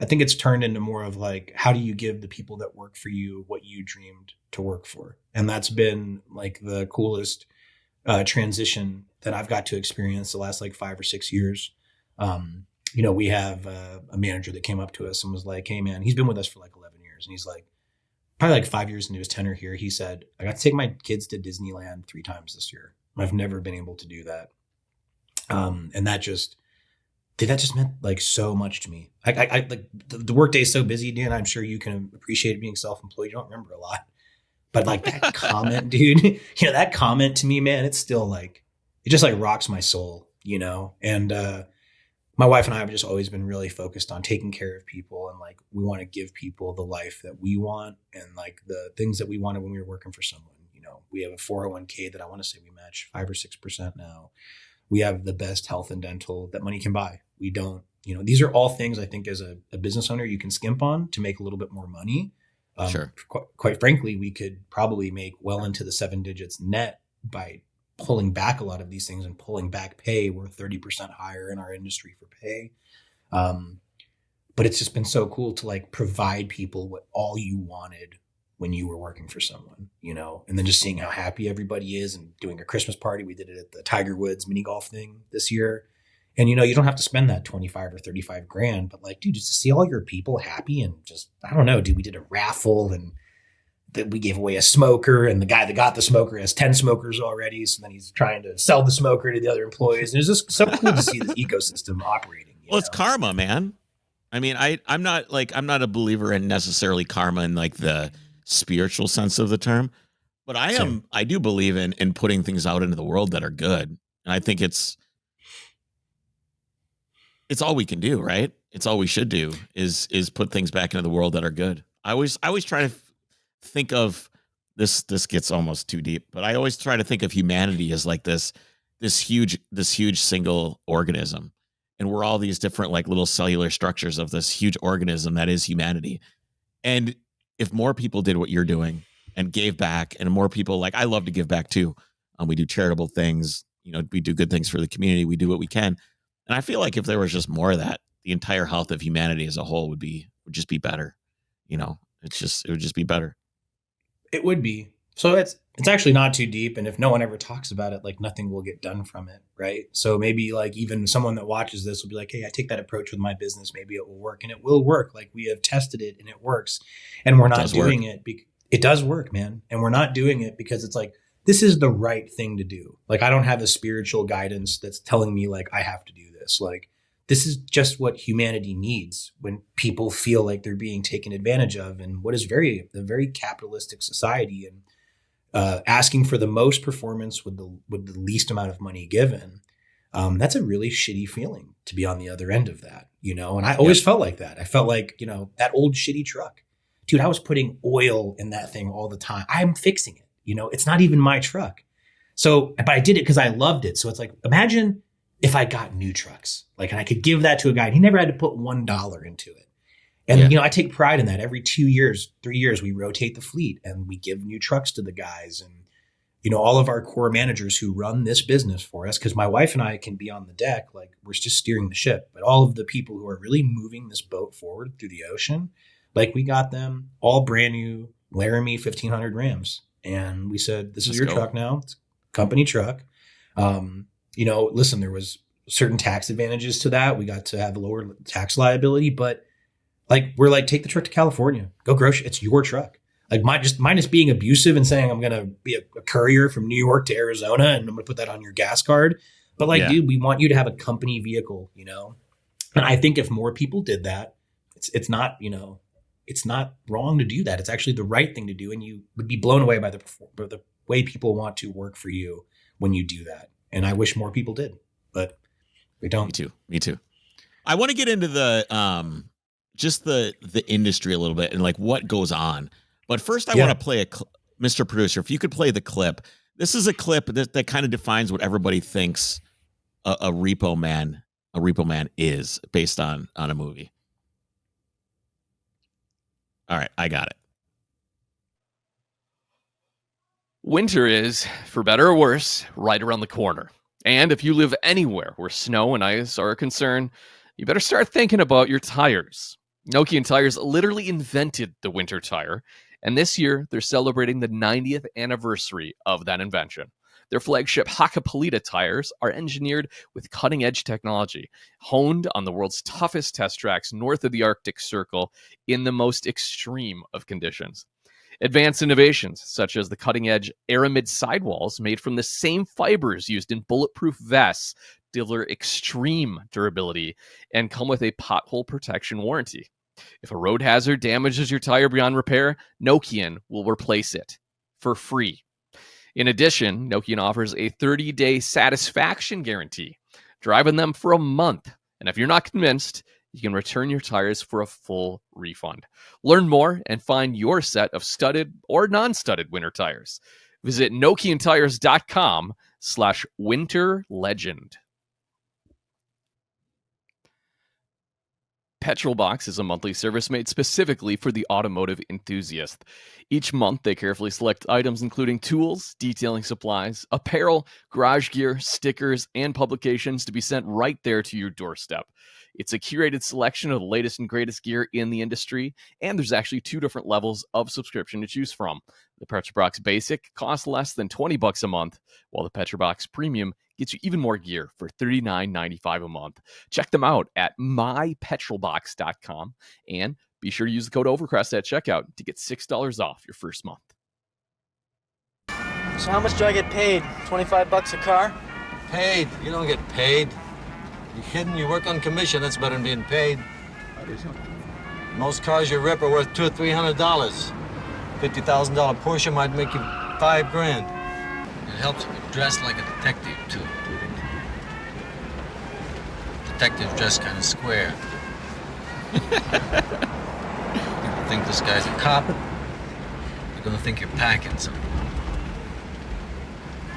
I think it's turned into more of like, how do you give the people that work for you what you dreamed to work for? And that's been like the coolest transition that I've got to experience the last like 5 or 6 years. You know, we have a manager that came up to us and was like, hey man, he's been with us for like 11 years. And he's like, probably like 5 years into his tenure here, he said, I got to take my kids to Disneyland 3 times this year. I've never been able to do that. And that just meant like so much to me. I like the work day is so busy, Dan. I'm sure you can appreciate being self-employed. You don't remember a lot, but like that comment, dude, you know, that comment to me, man, it's still like, it just like rocks my soul, you know? And, my wife and I have just always been really focused on taking care of people. And like, we want to give people the life that we want and like the things that we wanted when we were working for someone. You know, we have a 401k that I want to say we match 5 or 6% now. We have the best health and dental that money can buy. We don't, you know, these are all things I think as a business owner, you can skimp on to make a little bit more money. Sure. Quite frankly, we could probably make well into the 7 digits net by pulling back a lot of these things and pulling back pay. We're 30% higher in our industry for pay. But it's just been so cool to like provide people what all you wanted when you were working for someone, you know, and then just seeing how happy everybody is and doing a Christmas party. We did it at the Tiger Woods mini golf thing this year. And, you know, you don't have to spend that 25 or 35 grand, but like, dude, just to see all your people happy and just, I don't know, dude, we did a raffle and we gave away a smoker, and the guy that got the smoker has 10 smokers already. So then he's trying to sell the smoker to the other employees. And it's just so cool to see this ecosystem operating. Well, it's karma, man. I mean, I'm not a believer in necessarily karma in like the spiritual sense of the term, but I do believe in putting things out into the world that are good. And I think it's all we can do, right? It's all we should do is put things back into the world that are good. I always try to think of this gets almost too deep, but I always try to think of humanity as like this huge single organism. And we're all these different like little cellular structures of this huge organism that is humanity. And if more people did what you're doing and gave back, and more people, like I love to give back too. We do charitable things, you know, we do good things for the community. We do what we can. And I feel like if there was just more of that, the entire health of humanity as a whole would just be better. You know, it would just be better. It would be. So it's actually not too deep, and if no one ever talks about it, like nothing will get done from it, right? So maybe like even someone that watches this will be like, "Hey, I take that approach with my business. Maybe it will work," and it will work. Like we have tested it, and it works, and we're not doing it. It does work, man, and we're not doing it because it's like this is the right thing to do. Like I don't have a spiritual guidance that's telling me like I have to do this. Like this is just what humanity needs when people feel like they're being taken advantage of, and what is a very capitalistic society and asking for the most performance with the least amount of money given. That's a really shitty feeling to be on the other end of that, you know? And I always felt like that. I felt like, you know, that old shitty truck, dude, I was putting oil in that thing all the time. I'm fixing it. You know, it's not even my truck. So, but I did it because I loved it. So it's like, imagine if I got new trucks, like, and I could give that to a guy and he never had to put $1 into it. And, you know, I take pride in that. Every 2 years, 3 years, we rotate the fleet and we give new trucks to the guys. And, you know, all of our core managers who run this business for us, because my wife and I can be on the deck, like we're just steering the ship. But all of the people who are really moving this boat forward through the ocean, like we got them all brand new Laramie 1500 Rams. And we said, this is your truck now. It's a company truck. You know, listen, there was certain tax advantages to that. We got to have a lower tax liability, but like, we're like, take the truck to California, go grocery. It's your truck. Like minus being abusive and saying, I'm going to be a courier from New York to Arizona and I'm going to put that on your gas card. But like, dude, we want you to have a company vehicle, you know? And I think if more people did that, it's not, you know, it's not wrong to do that. It's actually the right thing to do. And you would be blown away by the way people want to work for you when you do that. And I wish more people did, but we don't. Me too. I want to get into the, just the industry a little bit and like what goes on. But first I want to play Mr. Producer, if you could play the clip. This is a clip that kind of defines what everybody thinks a repo man is based on a movie. All right, I got it. Winter is, for better or worse, right around the corner. And if you live anywhere where snow and ice are a concern, you better start thinking about your tires. Nokian Tires literally invented the winter tire, and this year they're celebrating the 90th anniversary of that invention. Their flagship Hakkapeliitta tires are engineered with cutting-edge technology, honed on the world's toughest test tracks north of the Arctic Circle in the most extreme of conditions. Advanced innovations, such as the cutting-edge Aramid sidewalls made from the same fibers used in bulletproof vests, deliver extreme durability and come with a pothole protection warranty. If a road hazard damages your tire beyond repair, Nokian will replace it for free. In addition, Nokian offers a 30-day satisfaction guarantee, driving them for a month. And if you're not convinced, you can return your tires for a full refund. Learn more and find your set of studded or non-studded winter tires. Visit nokiantires.com/winterlegend. Petrolbox is a monthly service made specifically for the automotive enthusiast. Each month, they carefully select items including tools, detailing supplies, apparel, garage gear, stickers, and publications to be sent right there to your doorstep. It's a curated selection of the latest and greatest gear in the industry, and there's actually 2 different levels of subscription to choose from. The Petrolbox Basic costs less than $20 a month, while the Petrolbox Premium gets you even more gear for $39.95 a month. Check them out at mypetrolbox.com and be sure to use the code Overcrest at checkout to get $6 off your first month. So how much do I get paid? $25 a car? Paid? You don't get paid. You kidding? You work on commission. That's better than being paid. Most cars you rip are worth $200 or $300. $50,000 Porsche might make you $5,000. It helps if you dress like a detective, too. Detectives dress kind of square. People think this guy's a cop. They're gonna think you're packing something.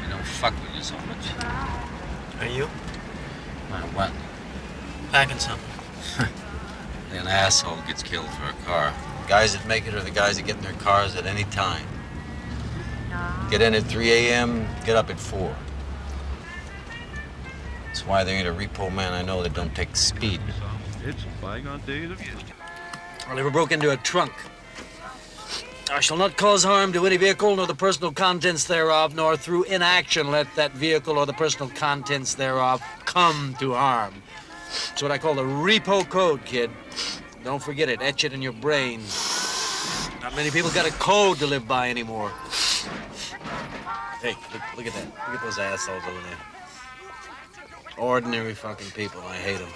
They don't fuck with you so much. Are you? What? Packing something. An asshole gets killed for a car. The guys that make it are the guys that get in their cars at any time. Get in at 3 a.m., get up at 4. That's why there ain't a repo man I know that don't take speed. It's bygone days of yesterday. I never broke into a trunk. I shall not cause harm to any vehicle nor the personal contents thereof, nor through inaction let that vehicle or the personal contents thereof come to harm. It's what I call the Repo code, kid. Don't forget it. Etch it in your brain. Not many people got a code to live by anymore. Hey, look at that. Look at those assholes over there. Ordinary fucking people. I hate them.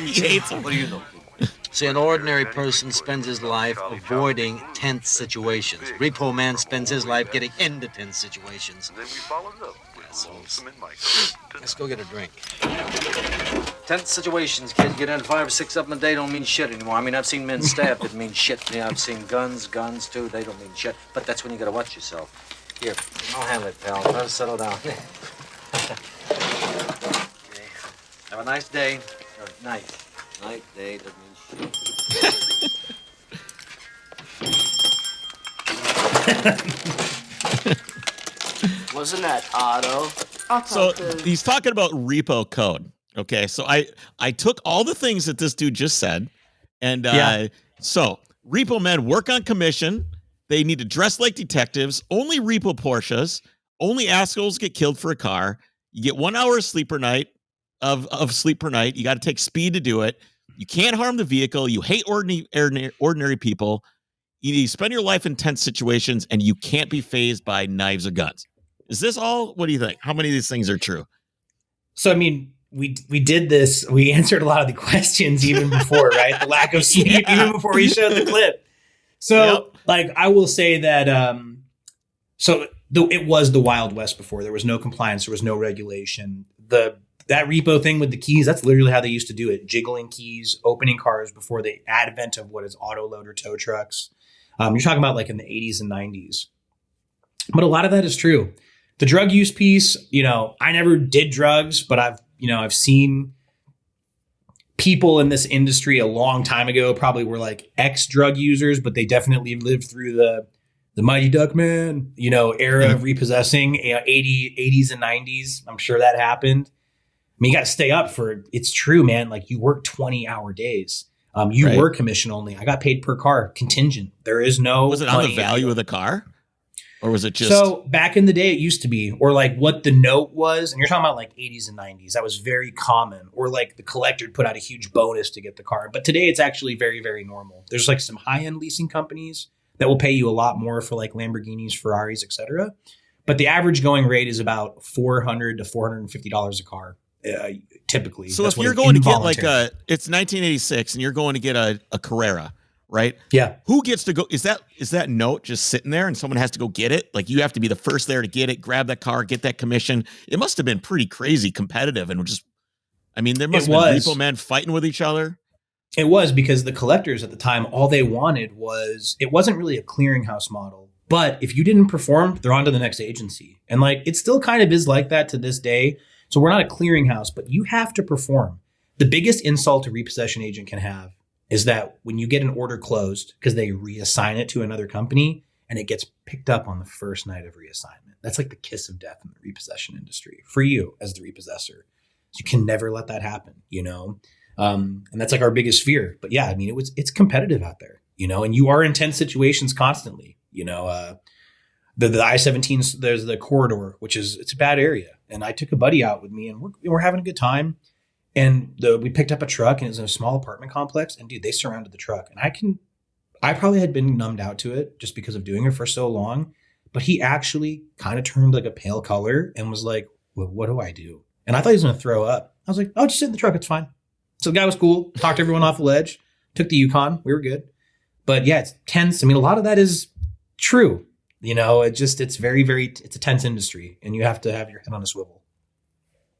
He hates them. What do you know? See, an ordinary person spends his life avoiding tense situations. Repo man spends his life getting into tense situations. Then we followed up with Assholes. and Mike. Let's go get a drink. Tense situations, kid. Get into 5 or 6 of them a day don't mean shit anymore. I mean, I've seen men stabbed that mean shit. Yeah, I've seen guns too. They don't mean shit. But that's when you gotta watch yourself. Here, I'll handle it, pal. Let us settle down. Okay. Have a nice day. Or night. Night, day, doesn't mean shit. Wasn't that Otto? So he's talking about repo code. Okay, so I took all the things that this dude just said, and so repo men work on commission. They need to dress like detectives. Only repo Porsches. Only assholes get killed for a car. You get 1 hour of sleep per night. Of sleep per night. You got to take speed to do it. You can't harm the vehicle. You hate ordinary people. You spend your life in tense situations, and you can't be fazed by knives or guns. Is this all? What do you think? How many of these things are true? So, I mean, we did this. We answered a lot of the questions even before, right? The lack of sleep, even before we showed the clip. So, like, I will say that, it was the Wild West before. There was no compliance. There was no regulation. That repo thing with the keys, that's literally how they used to do it. Jiggling keys, opening cars before the advent of what is auto loader tow trucks. You're talking about like in the 80s and 90s. But a lot of that is true. The drug use piece, I never did drugs, but I've seen people in this industry a long time ago probably were like ex-drug users, but they definitely lived through the Mighty Duck Man, era of repossessing, 80s and 90s. I'm sure that happened. I mean, you got to stay up it's true, man. Like you work 20-hour days. You were commission only. I got paid per car, contingent. There is no. Was it on the value of the car? Or was it just. So back in the day, it used to be, or like what the note was. And you're talking about like 80s and 90s. That was very common. Or like the collector put out a huge bonus to get the car. But today it's actually very, very normal. There's like some high-end leasing companies that will pay you a lot more for like Lamborghinis, Ferraris, etc. But the average going rate is about $400 to $450 a car. Typically. So if you're going to get like it's 1986 and you're going to get a Carrera, right? Yeah. Who gets to go? Is that note just sitting there and someone has to go get it? Like you have to be the first there to get it, grab that car, get that commission. It must have been pretty crazy competitive and there must have been repo men fighting with each other. It was because the collectors at the time, all they wanted it wasn't really a clearinghouse model. But if you didn't perform, they're on to the next agency. And like it still kind of is like that to this day. So we're not a clearinghouse, but you have to perform. The biggest insult a repossession agent can have is that when you get an order closed because they reassign it to another company and it gets picked up on the first night of reassignment. That's like the kiss of death in the repossession industry for you as the repossessor. So you can never let that happen, and that's like our biggest fear. But yeah, I mean, it's competitive out there, and you are in tense situations constantly, The I-17, there's the corridor, it's a bad area. And I took a buddy out with me and we're having a good time. And we picked up a truck and it was in a small apartment complex. And dude, they surrounded the truck. And I probably had been numbed out to it just because of doing it for so long. But he actually kind of turned like a pale color and was like, well, what do I do? And I thought he was going to throw up. I was like, oh, just sit in the truck. It's fine. So the guy was cool. Talked everyone off the ledge. Took the Yukon. We were good. But yeah, it's tense. I mean, a lot of that is true. It's very, very, it's a tense industry and you have to have your head on a swivel.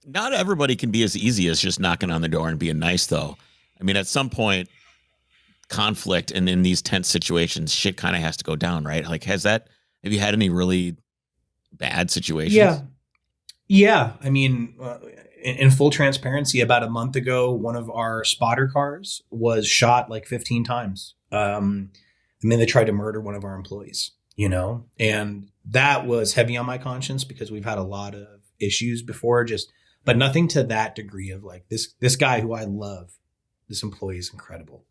Not everybody can be as easy as just knocking on the door and being nice though. I mean, at some point conflict and in these tense situations, shit kind of has to go down, right? Like have you had any really bad situations? Yeah. I mean, in full transparency, about a month ago, one of our spotter cars was shot like 15 times. And then they tried to murder one of our employees. And that was heavy on my conscience because we've had a lot of issues before, but nothing to that degree of like this guy who I love, this employee is incredible.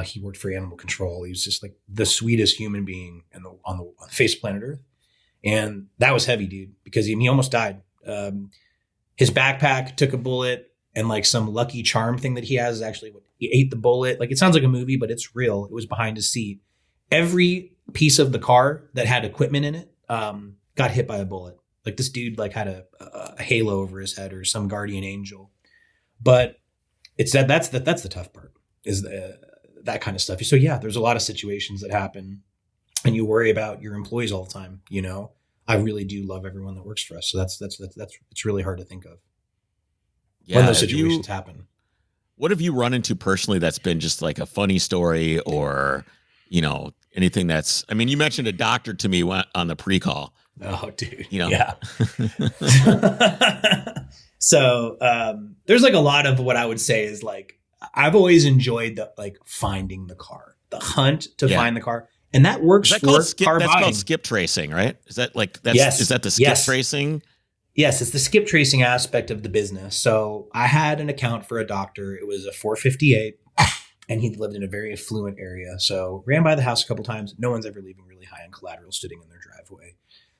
He worked for animal control. He was just like the sweetest human being on the face of planet Earth. And that was heavy, dude, because he almost died. His backpack took a bullet, and like some lucky charm thing that he has is actually what he ate the bullet. Like, it sounds like a movie, but it's real. It was behind his seat. Every piece of the car that had equipment in it got hit by a bullet. Like, this dude like had a halo over his head or some guardian angel. But it's that's the tough part, is that kind of stuff. So yeah, there's a lot of situations that happen, and you worry about your employees all the time. You know, I really do love everyone that works for us. So that's it's really hard to think of when those situations happen. What have you run into personally that's been just like a funny story, or, you know, anything that's, I mean, you mentioned a doctor to me on the pre-call. Oh, dude. You know? Yeah. So there's like a lot of what I would say is like, I've always enjoyed the like finding the car, the hunt to find the car. And that works for car That's buying. called skip tracing, right? Is that like, is that the skip tracing? Yes, it's the skip tracing aspect of the business. So I had an account for a doctor. It was a 458, and he lived in a very affluent area. So ran by the house a couple times. No one's ever leaving really high on collateral sitting in their driveway.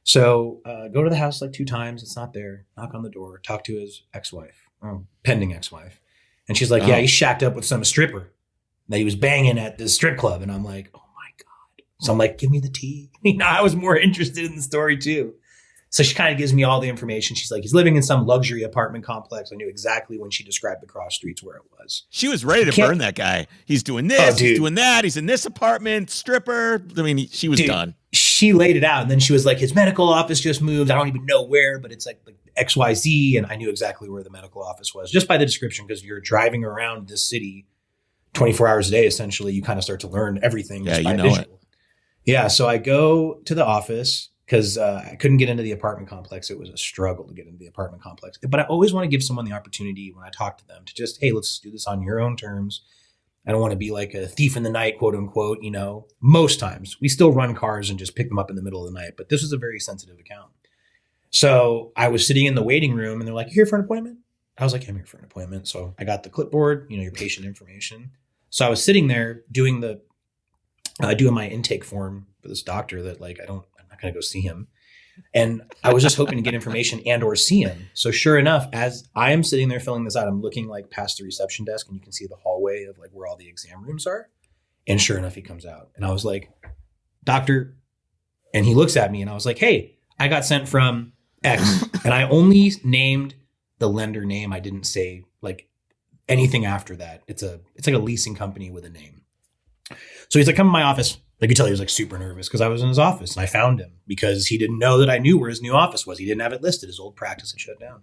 So go to the house like 2 times. It's not there. Knock on the door. Talk to his ex-wife, pending ex-wife. And she's like, yeah, he's shacked up with some stripper that he was banging at this strip club. And I'm like, oh my God. So I'm like, give me the tea. You know, I was more interested in the story too. So she kind of gives me all the information. She's like, he's living in some luxury apartment complex. I knew exactly when she described the cross streets where it was. She was ready to burn that guy. He's doing this, he's doing that. He's in this apartment, stripper. I mean, she was done. She laid it out. And then she was like, his medical office just moved. I don't even know where, but it's like XYZ. And I knew exactly where the medical office was just by the description, because you're driving around this city 24 hours a day. Essentially, you kind of start to learn everything. Yeah, you know it. Yeah. So I go to the office, because I couldn't get into the apartment complex. It was a struggle to get into the apartment complex. But I always want to give someone the opportunity when I talk to them to just, hey, let's do this on your own terms. I don't want to be like a thief in the night, quote unquote. You know, most times we still run cars and just pick them up in the middle of the night. But this was a very sensitive account. So I was sitting in the waiting room, and they're like, you here for an appointment? I was like, yeah, I'm here for an appointment. So I got the clipboard, you know, your patient information. So I was sitting there doing doing my intake form for this doctor that like, I'm not going to go see him. And I was just hoping to get information and or see him. So sure enough, as I am sitting there filling this out, I'm looking like past the reception desk, and you can see the hallway of like where all the exam rooms are. And sure enough, he comes out, and I was like, doctor. And he looks at me, and I was like, hey, I got sent from X. And I only named the lender name. I didn't say like anything after that. It's like a leasing company with a name. So he's like, come in my office. I could tell he was like super nervous because I was in his office, and I found him because he didn't know that I knew where his new office was. He didn't have it listed. His old practice had shut down.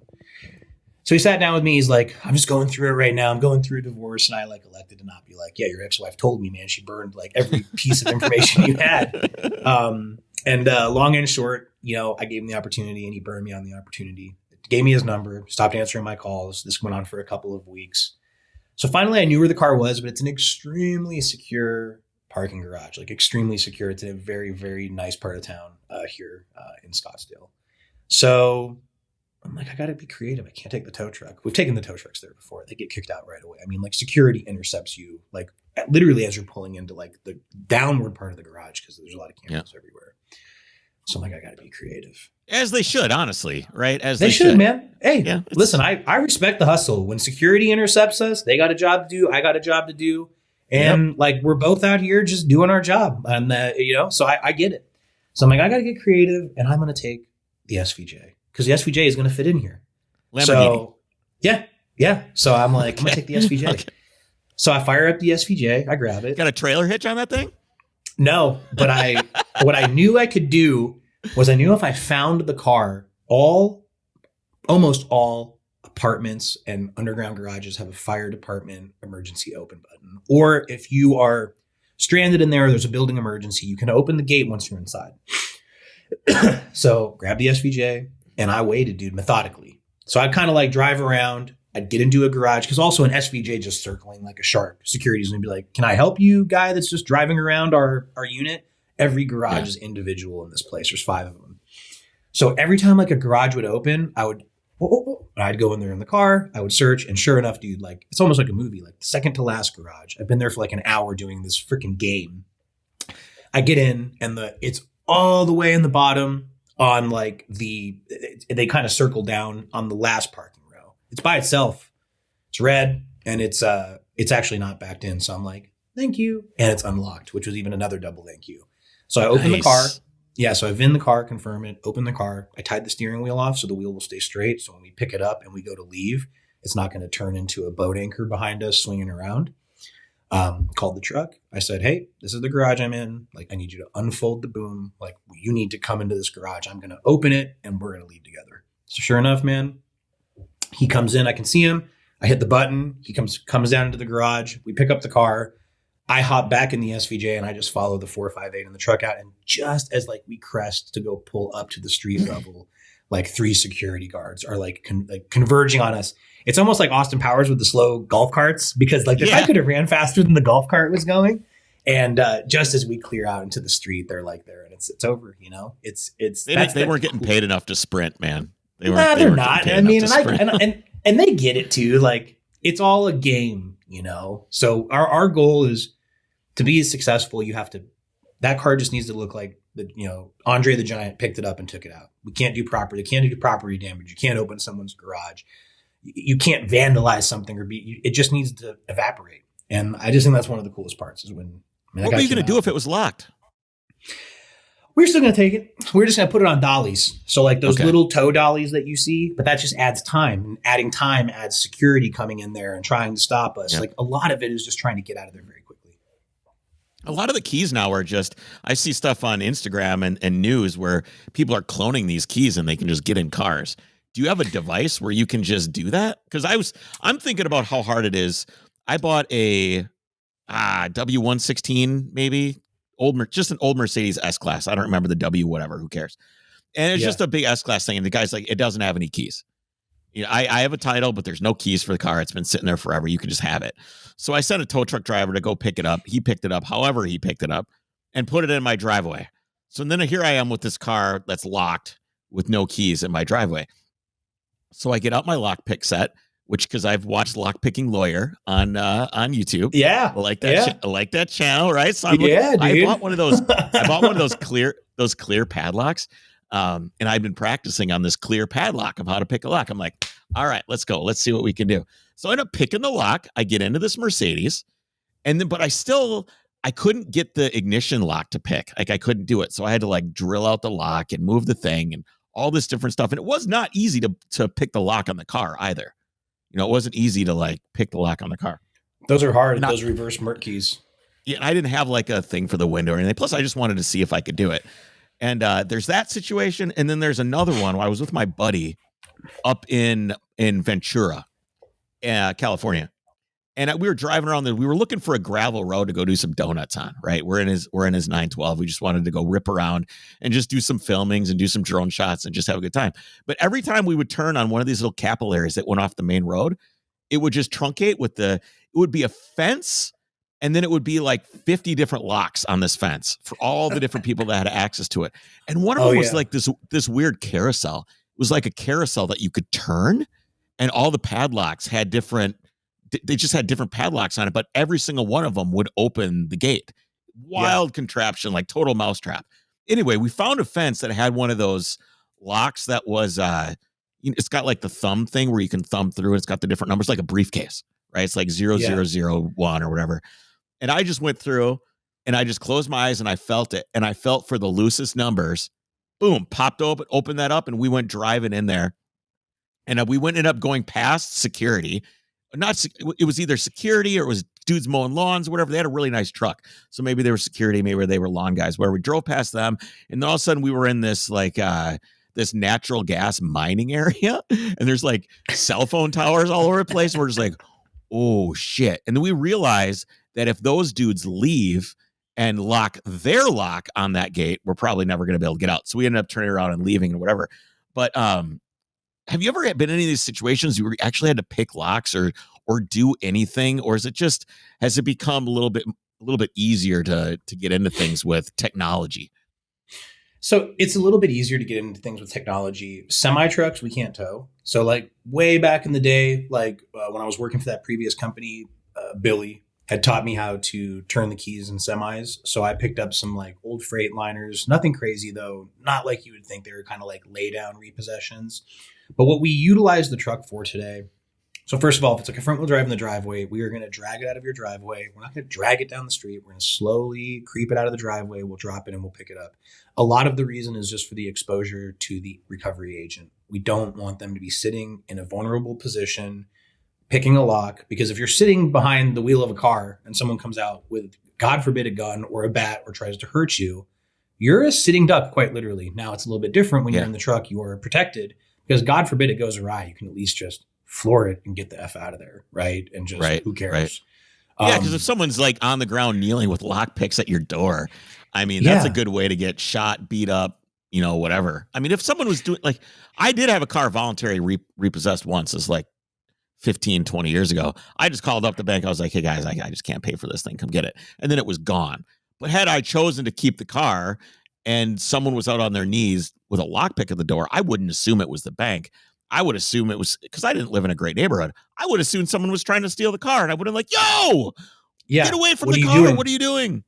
So he sat down with me. He's like, I'm just going through it right now. I'm going through a divorce. And I like elected to not be like, yeah, your ex-wife told me, man, she burned like every piece of information you had. And long and short, you know, I gave him the opportunity, and he burned me on the opportunity. Gave me his number, stopped answering my calls. This went on for a couple of weeks. So finally I knew where the car was, but it's an extremely secure parking garage, like extremely secure. It's in a very, very nice part of town here in Scottsdale. So I'm like, I got to be creative. I can't take the tow truck. We've taken the tow trucks there before. They get kicked out right away. I mean, like security intercepts you, like literally as you're pulling into like the downward part of the garage, because there's a lot of cameras everywhere. So I'm like, I got to be creative. As they should, honestly, right? As they should, man. Hey, listen, I respect the hustle. When security intercepts us, they got a job to do. I got a job to do. And like, we're both out here just doing our job. And, you know, so I get it. So I'm like, I got to get creative, and I'm going to take the SVJ, because the SVJ is going to fit in here. Lamborghini. So yeah. So I'm like, I'm going to take the SVJ. Okay. So I fire up the SVJ. I grab it. Got a trailer hitch on that thing? No, but what I knew I could do was, I knew if I found the car, almost all apartments and underground garages have a fire department emergency open button. Or if you are stranded in there's a building emergency, you can open the gate once you're inside. So grab the SVJ, and I waited, dude, methodically. So I'd kind of like drive around. I'd get into a garage, because also an SVJ just circling like a shark. Security's going to be like, can I help you, guy that's just driving around our unit? Every garage is individual in this place. There's 5 of them. So every time like a garage would open, I would And I'd go in there in the car, I would search, and sure enough, dude, like it's almost like a movie, like the second to last garage. I've been there for like an hour doing this freaking game. I get in and it's all the way in the bottom on like they kind of circle down on the last parking row. It's by itself. It's red and it's actually not backed in. So I'm like, thank you. And it's unlocked, which was even another double thank you. So I open the car. Yeah, so I VIN the car, confirm it, open the car. I tied the steering wheel off so the wheel will stay straight. So when we pick it up and we go to leave, it's not going to turn into a boat anchor behind us swinging around. Called the truck. I said, hey, this is the garage I'm in. Like, I need you to unfold the boom. Like, you need to come into this garage. I'm going to open it and we're going to leave together. So sure enough, man, he comes in. I can see him. I hit the button. He comes down into the garage. We pick up the car. I hop back in the SVJ and I just follow the 458 in the truck out. And just as like we crest to go pull up to the street level, like 3 security guards are like converging on us. It's almost like Austin Powers with the slow golf carts because like the guy could have ran faster than the golf cart was going. And just as we clear out into the street, they're like there and it's over, you know, they weren't getting paid enough to sprint, man. They're not. I mean, and they get it too. Like it's all a game, you know? So our goal is to be successful. You have to, that car just needs to look like Andre the Giant picked it up and took it out. We can't do property. Can't do property damage. You can't open someone's garage. You can't vandalize something it just needs to evaporate. And I just think that's one of the coolest parts is when. What were you going to do if it was locked? We're still going to take it. We're just going to put it on dollies. So like those little tow dollies that you see, but that just adds time. And adding time adds security coming in there and trying to stop us. Yep. Like a lot of it is just trying to get out of there very quickly. A lot of the keys now are just, I see stuff on Instagram and news where people are cloning these keys and they can just get in cars. Do you have a device where you can just do that? Because I'm thinking about how hard it is. I bought a W116 maybe. Just an old Mercedes S-Class. I don't remember the W, whatever, who cares? And it's just a big S-Class thing. And the guy's like, it doesn't have any keys. You know, I have a title, but there's no keys for the car. It's been sitting there forever. You can just have it. So I sent a tow truck driver to go pick it up. He picked it up, however he picked it up, and put it in my driveway. So then here I am with this car that's locked with no keys in my driveway. So I get out my lockpick set, which because I've watched Lockpicking Lawyer on YouTube. Yeah, I like that. I like that channel, right? So dude. I bought one of those. I bought one of those clear padlocks, and I've been practicing on this clear padlock of how to pick a lock. I'm like, all right, let's go. Let's see what we can do. So I end up picking the lock. I get into this Mercedes, but I couldn't get the ignition lock to pick. Like I couldn't do it, so I had to like drill out the lock and move the thing and all this different stuff. And it was not easy to pick the lock on the car either. You know, it wasn't easy to like pick the lock on the car. Those are hard. Those reverse Merc keys. Yeah, I didn't have like a thing for the window or anything. Plus, I just wanted to see if I could do it. And there's that situation, and then there's another one where I was with my buddy up in Ventura, California, and we were driving around there. We were looking for a gravel road to go do some donuts on. Right, we're in his 912. We just wanted to go rip around and just do some filmings and do some drone shots and just have a good time. But every time we would turn on one of these little capillaries that went off the main road, it would just truncate it would be a fence. And then it would be like 50 different locks on this fence for all the different people that had access to it. And one of them was like this weird carousel. It was like a carousel that you could turn, and all the padlocks had they just had different padlocks on it, but every single one of them would open the gate. Wild contraption, like total mousetrap. Anyway, we found a fence that had one of those locks that was, it's got like the thumb thing where you can thumb through. And it's got the different numbers, like a briefcase, right? It's like 0001 or whatever. And I just went through and I just closed my eyes and I felt it. And I felt for the loosest numbers, boom, popped opened that up, and we went driving in there. And we ended up going past security. It was either security or it was dudes mowing lawns or whatever. They had a really nice truck. So maybe they were security, maybe they were lawn guys, where we drove past them. And then all of a sudden we were in this like this natural gas mining area. And there's like cell phone towers all over the place. And we're just like, oh shit. And then we realized that if those dudes leave and lock their lock on that gate, we're probably never going to be able to get out. So we ended up turning around and leaving and whatever. But have you ever been in any of these situations where you actually had to pick locks or do anything? Or has it become a little bit easier to get into things with technology? So it's a little bit easier to get into things with technology. Semi trucks, we can't tow. So like way back in the day, like when I was working for that previous company, Billy had taught me how to turn the keys in semis. So I picked up some like old Freightliners, nothing crazy though, not like you would think. They were kind of like lay down repossessions. But what we utilize the truck for today. So first of all, if it's like a front wheel drive in the driveway, we are going to drag it out of your driveway. We're not going to drag it down the street. We're going to slowly creep it out of the driveway. We'll drop it and we'll pick it up. A lot of the reason is just for the exposure to the recovery agent. We don't want them to be sitting in a vulnerable position, picking a lock, because if you're sitting behind the wheel of a car and someone comes out with, God forbid, a gun or a bat or tries to hurt you, you're a sitting duck, quite literally. Now it's a little bit different when you're in the truck. You are protected because God forbid it goes awry. You can at least just floor it and get the F out of there, right? And just who cares? Right. Yeah, because if someone's like on the ground kneeling with lock picks at your door, I mean, that's a good way to get shot, beat up, whatever. I mean, if someone was doing, like, I did have a car voluntarily repossessed once. It's like 15, 20 years ago. I just called up the bank. I was like, hey guys, I just can't pay for this thing. Come get it. And then it was gone. But had I chosen to keep the car and someone was out on their knees with a lockpick at the door, I wouldn't assume it was the bank. I would assume it was, because I didn't live in a great neighborhood, I would assume someone was trying to steal the car, and I would have like, yo, get away from the car. Doing? What are you doing?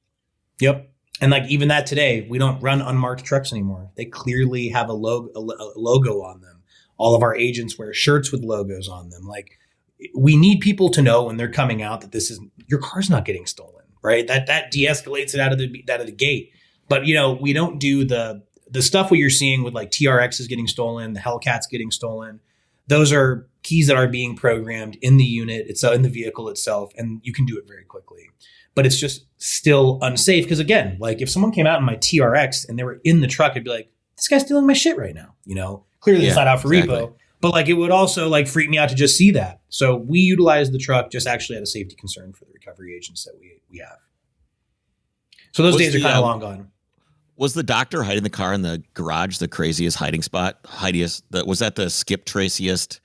Yep. And like even that today, we don't run unmarked trucks anymore. They clearly have a logo on them. All of our agents wear shirts with logos on them. Like, we need people to know when they're coming out that this is, your car's not getting stolen, right? That de-escalates it out of the gate. But we don't do the stuff what you're seeing with like TRX is getting stolen, the Hellcat's getting stolen. Those are keys that are being programmed in the unit, it's in the vehicle itself, and you can do it very quickly. But it's just still unsafe because, again, like if someone came out in my TRX and they were in the truck, I'd be like, this guy's stealing my shit right now. Clearly it's not out for repo, but like it would also like freak me out to just see that. So we utilize the truck just actually out of safety concern for the recovery agents that we have. So those days are kind of long gone. Was the doctor hiding the car in the garage the craziest hiding spot? Was that the skip traciest,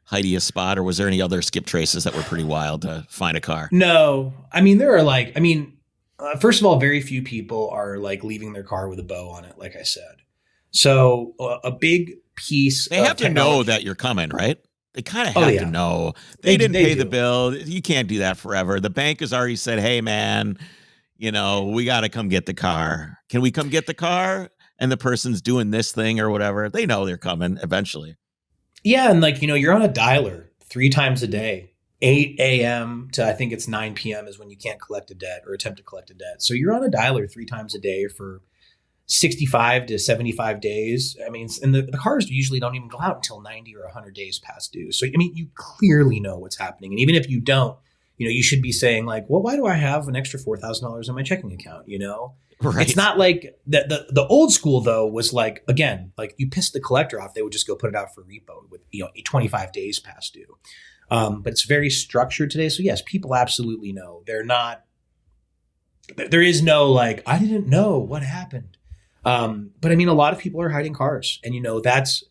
hidiest spot, or was there any other skip traces that were pretty wild to find a car? No. I mean, there are first of all, very few people are like leaving their car with a bow on it, like I said. So a big piece they have to know that you're coming, right? They kind of have to know. They didn't pay the bill. You can't do that forever. The bank has already said, hey, man, we got to come get the car. Can we come get the car? And the person's doing this thing or whatever. They know they're coming eventually. Yeah. And like, you're on a dialer 3 times a day, 8 a.m. to I think it's 9 p.m. is when you can't collect a debt or attempt to collect a debt. So you're on a dialer 3 times a day for 65 to 75 days. I mean, and the cars usually don't even go out until 90 or 100 days past due. So, I mean, you clearly know what's happening. And even if you don't, you should be saying like, well, why do I have an extra $4,000 in my checking account? Right. It's not like the old school though was like, again, like you pissed the collector off, they would just go put it out for repo with 25 days past due. But it's very structured today. So yes, people absolutely know. There is no like, I didn't know what happened. But I mean, a lot of people are hiding cars, and that's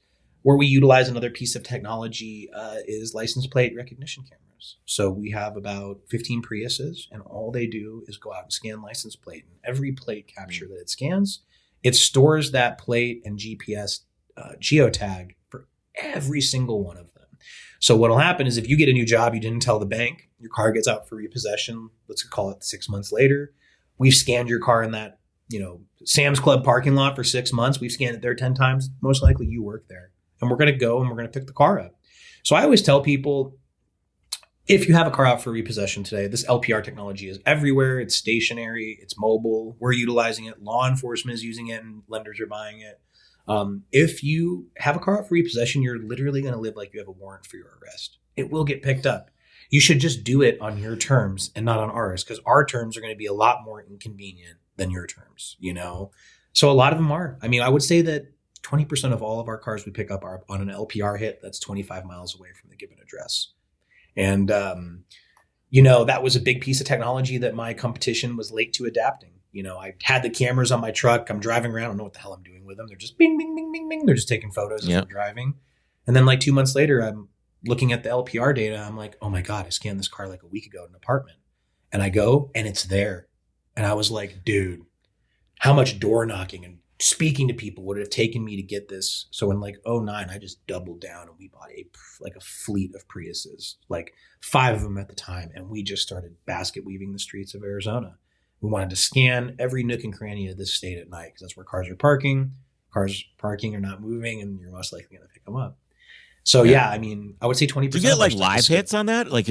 where we utilize another piece of technology is license plate recognition cameras. So we have about 15 Priuses, and all they do is go out and scan license plate. And every plate capture that it scans, it stores that plate and GPS geotag for every single one of them. So what'll happen is if you get a new job, you didn't tell the bank, your car gets out for repossession. Let's call it 6 months later. We've scanned your car in that Sam's Club parking lot for 6 months. We've scanned it there 10 times. Most likely you work there, and we're going to go and we're going to pick the car up. So I always tell people, if you have a car out for repossession today, this LPR technology is everywhere. It's stationary. It's mobile. We're utilizing it. Law enforcement is using it, and lenders are buying it. If you have a car out for repossession, you're literally going to live like you have a warrant for your arrest. It will get picked up. You should just do it on your terms and not on ours, because our terms are going to be a lot more inconvenient than your terms, So a lot of them are. I mean, I would say that 20% of all of our cars we pick up are on an LPR hit that's 25 miles away from the given address. And, that was a big piece of technology that my competition was late to adapting. I had the cameras on my truck. I'm driving around. I don't know what the hell I'm doing with them. They're just bing, bing, bing, bing, bing. They're just taking photos as I'm driving. And then like 2 months later, I'm looking at the LPR data. I'm like, oh my God, I scanned this car like a week ago in an apartment. And I go and it's there. And I was like, dude, how much door knocking and speaking to people would it have taken me to get this. So in like '09, I just doubled down and we bought a fleet of Priuses, like 5 of them at the time. And we just started basket weaving the streets of Arizona. We wanted to scan every nook and cranny of this state at night because that's where cars are parking. Cars parking are not moving, and you're most likely going to pick them up. So yeah, I mean, I would say 20%. Do you get like live hits on that? Like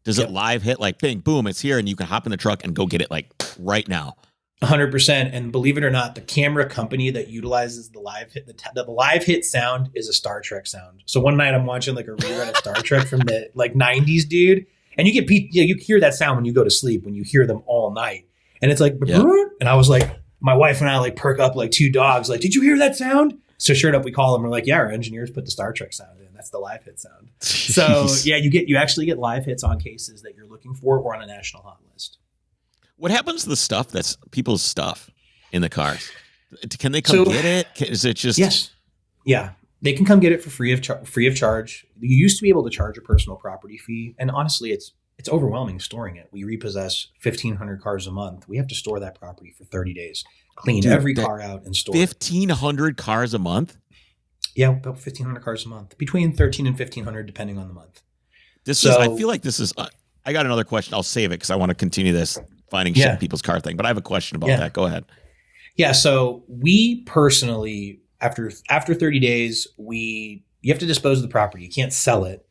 does it live hit like bing, boom, it's here, and you can hop in the truck and go get it like right now? 100%. And believe it or not, the camera company that utilizes the live hit, the live hit sound is a Star Trek sound. So one night I'm watching like a rerun of Star Trek from the like 90s, dude. And you hear that sound when you go to sleep, when you hear them all night. And it's like, and I was like, my wife and I like perk up like 2 dogs. Like, did you hear that sound? So sure enough, we call them. We're like, yeah, our engineers put the Star Trek sound in. That's the live hit sound. So yeah, you actually get live hits on cases that you're looking for or on a national hot list. What happens to the stuff that's people's stuff in the cars? Can they come get it? Is it just yes? Yeah, they can come get it for free of charge. You used to be able to charge a personal property fee, and honestly, it's overwhelming storing it. We repossess 1,500 cars a month. We have to store that property for 30 days, clean every car out, and store 1,500 cars a month. Yeah, about 1,500 cars a month, between 13 and 1,500 depending on the month. I feel like this is. I got another question. I'll save it because I want to continue this finding shit in people's car thing. But I have a question about that. Go ahead. Yeah. So we personally, after 30 days, you have to dispose of the property. You can't sell it.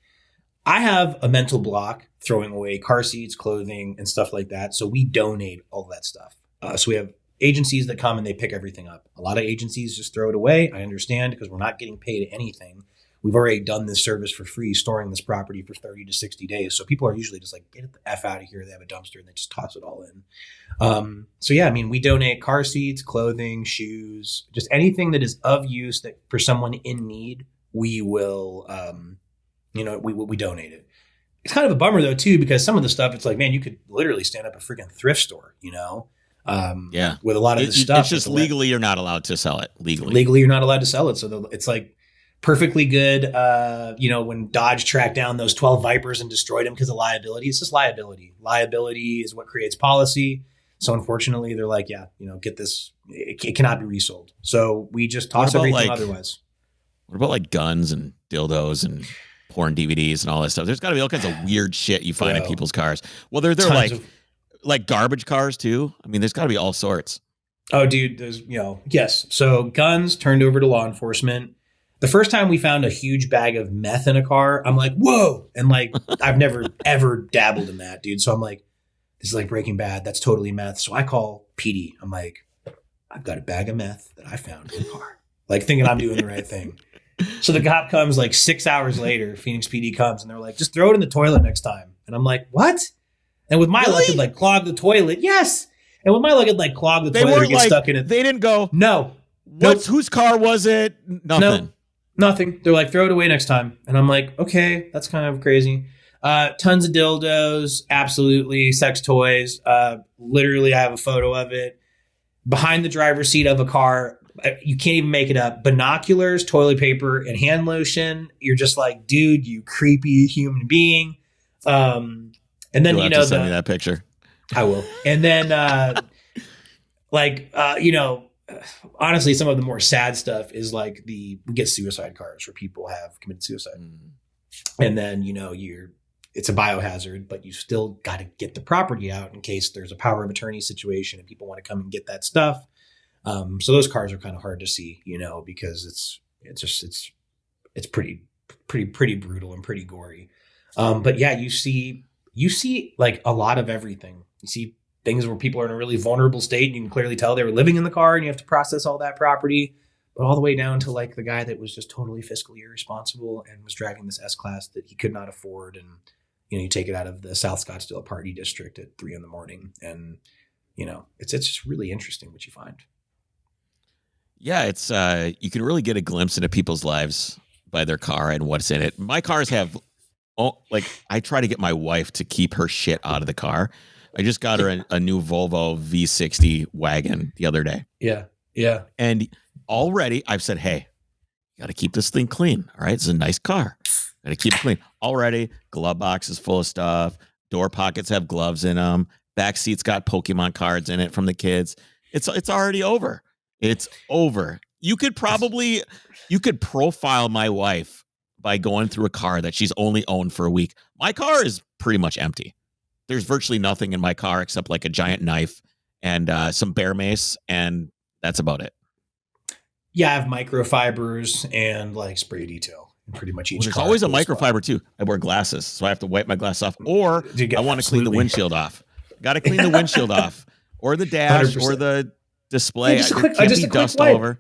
I have a mental block throwing away car seats, clothing, and stuff like that. So we donate all that stuff. So we have agencies that come and they pick everything up. A lot of agencies just throw it away. I understand because we're not getting paid anything. We've already done this service for free, storing this property for 30 to 60 days. So people are usually just like, get the F out of here. They have a dumpster and they just toss it all in. So yeah, I mean, we donate car seats, clothing, shoes, just anything that is of use that for someone in need, we will, we donate it. It's kind of a bummer though, too, because some of the stuff, it's like, man, you could literally stand up a freaking thrift store, with a lot of this stuff. It's just legally, you're not allowed to sell it. Legally, you're not allowed to sell it. So it's like, perfectly good, when Dodge tracked down those 12 Vipers and destroyed them because of liability. It's just liability. Liability is what creates policy. So unfortunately, they're like, get this. It cannot be resold. So we just toss everything otherwise. What about like guns and dildos and porn DVDs and all that stuff? There's got to be all kinds of weird shit you find in people's cars. Well, they're like garbage cars too. I mean, there's got to be all sorts. Oh, dude, there's, yes. So guns turned over to law enforcement. The first time we found a huge bag of meth in a car, I'm like, whoa. And like, I've never, ever dabbled in that, dude. So I'm like, this is like Breaking Bad. That's totally meth. So I call PD. I'm like, I've got a bag of meth that I found in the car. Like thinking I'm doing the right thing. So the cop comes like 6 hours later, Phoenix PD comes and they're like, just throw it in the toilet next time. And I'm like, what? And with my luck, it'd like clog the toilet. Yes. And with my luck, it'd like clog the toilet or get stuck in it. They didn't go, no. Whose car was it? Nothing. No. Nothing. They're like, throw it away next time. And I'm like, okay, that's kind of crazy. Tons of dildos. Absolutely. Sex toys. Literally, I have a photo of it. Behind the driver's seat of a car. You can't even make it up. Binoculars, toilet paper, and hand lotion. You're just like, dude, you creepy human being. And then, You'll have to send me that picture. I will. And then, honestly, some of the more sad stuff is like we get suicide cars where people have committed suicide. And then, it's a biohazard, but you still got to get the property out in case there's a power of attorney situation and people want to come and get that stuff. So those cars are kind of hard to see, because it's pretty brutal and pretty gory. But yeah, you see like a lot of everything. You see things where people are in a really vulnerable state and you can clearly tell they were living in the car and you have to process all that property, but all the way down to like the guy that was just totally fiscally irresponsible and was driving this S-Class that he could not afford. And, you take it out of the South Scottsdale Party District at 3 a.m. And, it's just really interesting what you find. Yeah, it's you can really get a glimpse into people's lives by their car and what's in it. My cars have, I try to get my wife to keep her shit out of the car. I just got her a new Volvo V60 wagon the other day. Yeah. Yeah. And already I've said, hey, you got to keep this thing clean. All right. It's a nice car. Got to keep it clean. Already, glove box is full of stuff. Door pockets have gloves in them. Back seat's got Pokemon cards in it from the kids. It's already over. It's over. You could profile my wife by going through a car that she's only owned for a week. My car is pretty much empty. There's virtually nothing in my car except like a giant knife and some bear mace, and that's about it. Yeah, I have microfibers and like spray detail in pretty much each There's car. always a microfiber too. I wear glasses, so I have to wipe my glasses off, or I want to clean the windshield off. Got to clean the windshield off, or the dash, 100%. or the display. Yeah, There can't be dust all over.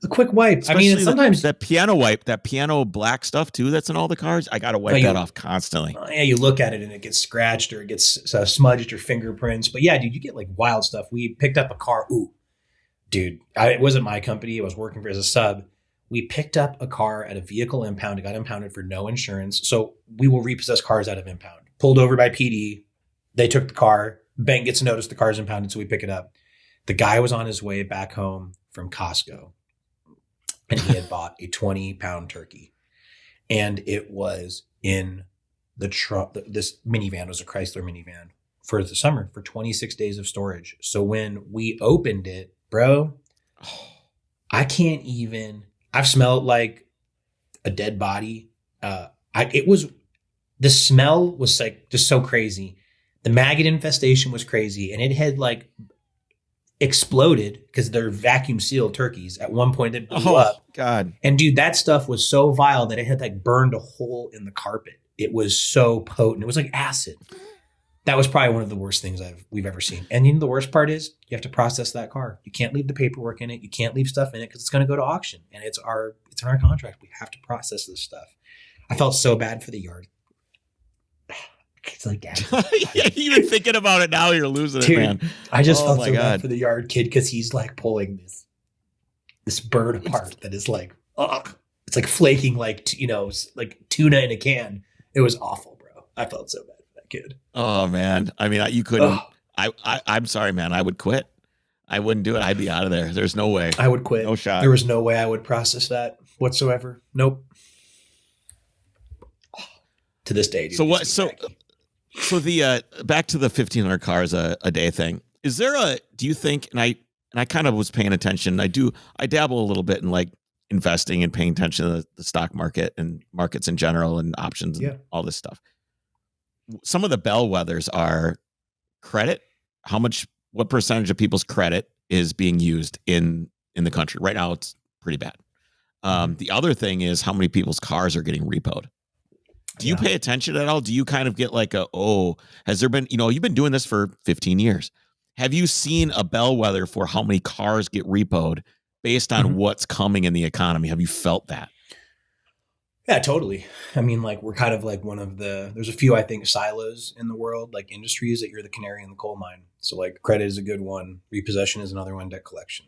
A quick wipe. Especially I mean, sometimes that piano wipe, that piano black stuff too, that's in all the cars. I got to wipe that off constantly. Yeah, you look at it and it gets scratched or it gets smudged or fingerprints. But yeah, dude, you get like wild stuff. We picked up a car. Ooh, dude, it wasn't my company. I was working for as a sub. We picked up a car at a vehicle impound. It got impounded for no insurance. So we will repossess cars out of impound. Pulled over by PD. They took the car. Bank gets a notice the car's impounded, so we pick it up. The guy was on his way back home from Costco, and he had bought a 20-pound turkey, and it was in the truck. This minivan was a Chrysler minivan for the summer for 26 days of storage. So when we opened it, bro, I can't even. I've smelled like a dead body. The smell was like just so crazy. The maggot infestation was crazy, and it had like exploded because they're vacuum sealed turkeys. At one point, it blew up. God! And dude, that stuff was so vile that it had like burned a hole in the carpet. It was so potent. It was like acid. That was probably one of the worst things we've ever seen. And you know the worst part is you have to process that car. You can't leave the paperwork in it. You can't leave stuff in it because it's going to go to auction, and it's in our contract. We have to process this stuff. I felt so bad for the yard. It's like, yeah, even thinking about it now, you're losing it, man. I just felt so bad for the yard kid because he's like pulling this bird apart that is like, it's like flaking like like tuna in a can. It was awful, bro. I felt so bad for that kid. Oh man, I mean, you couldn't. I'm sorry, man. I would quit. I wouldn't do it. I'd be out of there. There's no way. I would quit. No shot. There was no way I would process that whatsoever. Nope. To this day, dude. So what? So the back to the 1,500 cars a day thing. Is there do you think? And I kind of was paying attention. I dabble a little bit in like investing and paying attention to the stock market and markets in general and options and all this stuff. Some of the bellwethers are credit. What percentage of people's credit is being used in the country right now? It's pretty bad. The other thing is how many people's cars are getting repoed. Do you pay attention at all? Do you kind of get like has there been, you've been doing this for 15 years. Have you seen a bellwether for how many cars get repoed based on what's coming in the economy? Have you felt that? Yeah, totally. I mean, like we're kind of like there's a few, I think, silos in the world, like industries that you're the canary in the coal mine. So like credit is a good one. Repossession is another one, debt collection.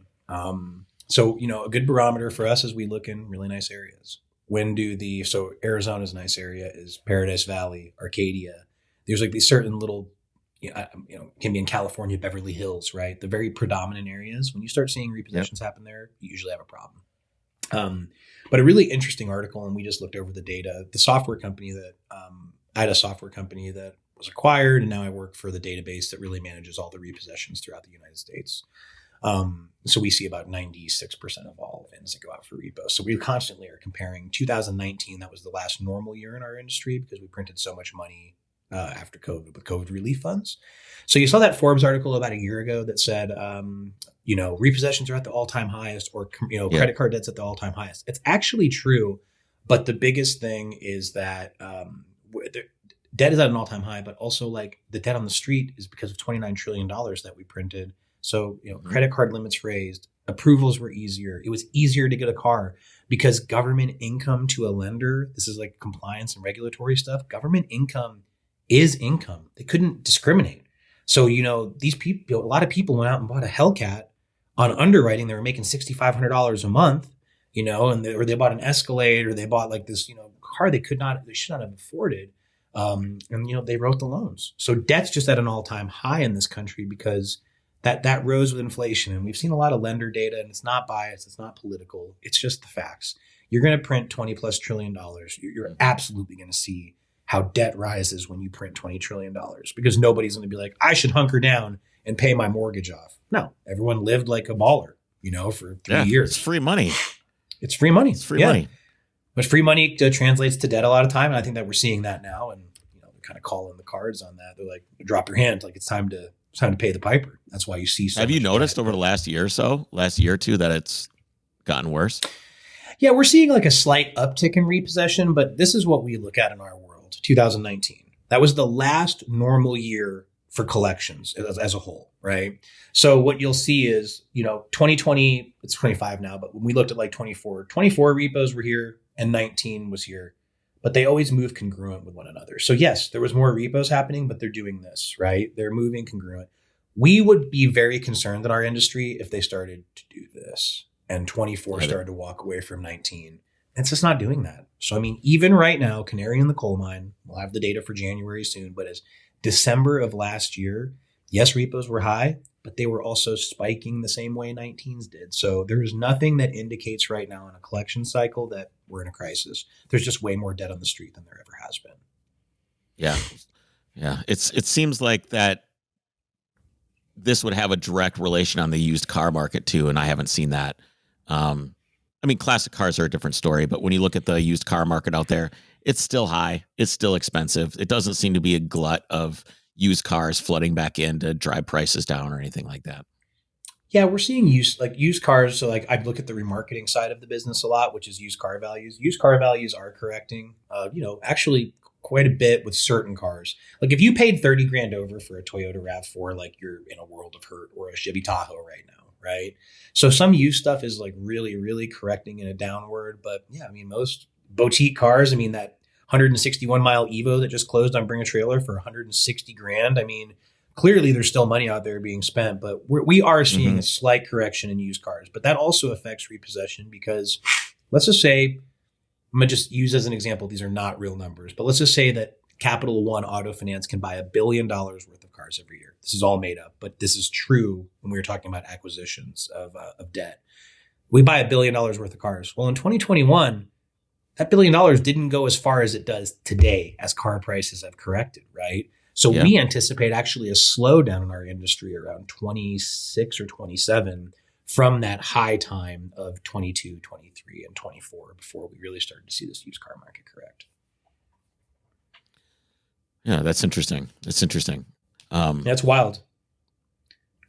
So, a good barometer for us is we look in really nice areas. So Arizona's a nice area, is Paradise Valley, Arcadia. There's like these certain little, can be in California, Beverly Hills, right? The very predominant areas. When you start seeing repossessions happen there, you usually have a problem. But a really interesting article, and we just looked over the data. The software company that I had a software company that was acquired, and now I work for the database that really manages all the repossessions throughout the United States. So we see about 96% of all VINs that go out for repo. So we constantly are comparing 2019. That was the last normal year in our industry because we printed so much money after COVID with COVID relief funds. So you saw that Forbes article about a year ago that said, repossessions are at the all-time highest, or, credit card debt's at the all-time highest. It's actually true. But the biggest thing is that debt is at an all-time high, but also like the debt on the street is because of $29 trillion that we printed. So, credit card limits raised, approvals were easier. It was easier to get a car because government income to a lender, this is like compliance and regulatory stuff. Government income is income. They couldn't discriminate. So, these people, a lot of people went out and bought a Hellcat on underwriting. They were making $6,500 a month, or they bought an Escalade, or they bought like this, car they should not have afforded. And they wrote the loans. So debt's just at an all-time high in this country because that rose with inflation. And we've seen a lot of lender data, and it's not biased. It's not political. It's just the facts. You're going to print $20+ trillion. You're absolutely going to see how debt rises when you print $20 trillion because nobody's going to be like, I should hunker down and pay my mortgage off. No, everyone lived like a baller. for 3 years. It's free money. It's free money. It's free money. But free money translates to debt a lot of time. And I think that we're seeing that now. And, they're kind of calling the cards on that. They're like, drop your hand. Like it's time to pay the piper. That's why you see. Have you noticed over the last year or two, that it's gotten worse? Yeah, we're seeing like a slight uptick in repossession, but this is what we look at in our world. 2019. That was the last normal year for collections as a whole, right? So what you'll see is, 2020, it's 25 now, but when we looked at like 24 repos were here and 19 was here, but they always move congruent with one another. So yes, there was more repos happening, but they're doing this, right? They're moving congruent. We would be very concerned in our industry if they started to do this and 24 started to walk away from 19. It's just not doing that. So, even right now, canary in the coal mine, we'll have the data for January soon, but as December of last year, yes, repos were high, but they were also spiking the same way 19s did. So there is nothing that indicates right now in a collection cycle that we're in a crisis. There's just way more debt on the street than there ever has been. Yeah. Yeah. It seems like that this would have a direct relation on the used car market too. And I haven't seen that. Classic cars are a different story, but when you look at the used car market out there, it's still high. It's still expensive. It doesn't seem to be a glut of used cars flooding back in to drive prices down or anything like that. Yeah, we're seeing used cars. So I look at the remarketing side of the business a lot, which is used car values. Used car values are correcting, actually quite a bit with certain cars. Like if you paid 30 grand over for a Toyota RAV4, like you're in a world of hurt, or a Chevy Tahoe right now. Right. So some used stuff is like really, really correcting in a downward. But yeah, most boutique cars, that 161 mile Evo that just closed on Bring a Trailer for 160 grand. Clearly there's still money out there being spent, but we are seeing a slight correction in used cars. But that also affects repossession because let's just say, I'm going to just use as an example, these are not real numbers, but let's just say that Capital One Auto Finance can buy $1 billion worth of cars every year. This is all made up, but this is true when we were talking about acquisitions of debt. We buy $1 billion worth of cars. Well, in 2021, that $1 billion didn't go as far as it does today as car prices have corrected, right? So we anticipate actually a slowdown in our industry around 26 or 27 from that high time of 22, 23, and 24 before we really started to see this used car market correct. Yeah, that's interesting. That's wild.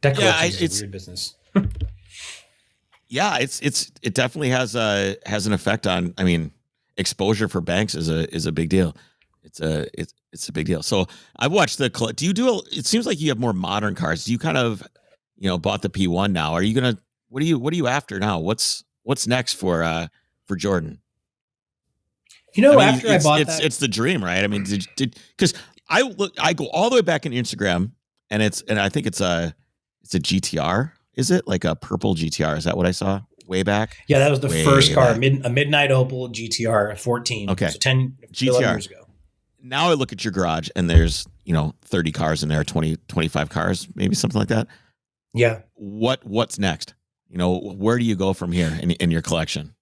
Debt collection is a weird business. Yeah, it definitely has an effect on. Exposure for banks is a big deal. It's a big deal. So I've watched it seems like you have more modern cars. Do you kind of, bought the P1 now? Are you gonna? What are you after now? What's next for Jordan? After I bought that, it's the dream, right? Because I go all the way back in Instagram, and I think it's a GTR. Is it like a purple GTR? Is that what I saw way back? Yeah, that was the first car, a Midnight Opal GTR 14. Okay, so 10 GTR years ago. Now I look at your garage, and there's 30 cars in there, 20, 25 cars, maybe something like that. Yeah. What's next? Where do you go from here in your collection?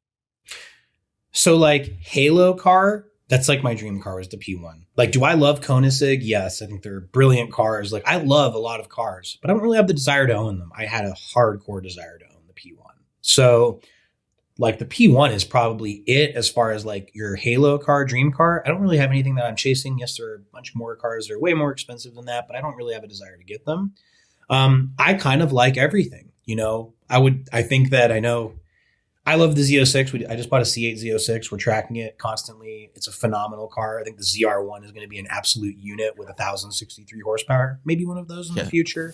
So like Halo car, that's like my dream car was the P1. Like, do I love Koenigsegg? Yes. I think they're brilliant cars. Like I love a lot of cars, but I don't really have the desire to own them. I had a hardcore desire to own the P1. So like the P1 is probably it as far as like your Halo car, dream car. I don't really have anything that I'm chasing. Yes, there are a bunch more cars that are way more expensive than that, but I don't really have a desire to get them. I kind of like everything, I think that I love the Z06. I just bought a C8 Z06. We're tracking it constantly. It's a phenomenal car. I think the ZR1 is going to be an absolute unit with 1,063 horsepower. Maybe one of those in the future.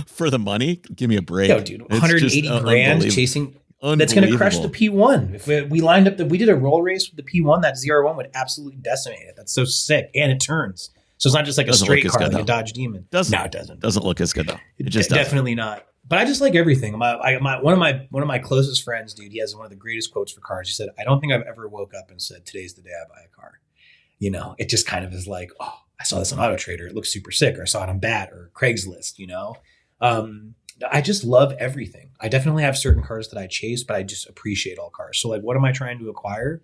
For the money, give me a break. Yo, dude, 180 grand chasing. That's going to crush the P1. If we lined up we did a roll race with the P1, that ZR1 would absolutely decimate it. That's so sick, and it turns. So it's not just like a straight car like a Dodge Demon. No, it doesn't. Doesn't look as good though. It just doesn't. Definitely not. But I just like everything. One of my closest friends, dude, he has one of the greatest quotes for cars. He said, "I don't think I've ever woke up and said, today's the day I buy a car." It just kind of is like, oh, I saw this on Auto Trader. It looks super sick. Or I saw it on Bat or Craigslist, I just love everything. I definitely have certain cars that I chase, but I just appreciate all cars. So like, what am I trying to acquire?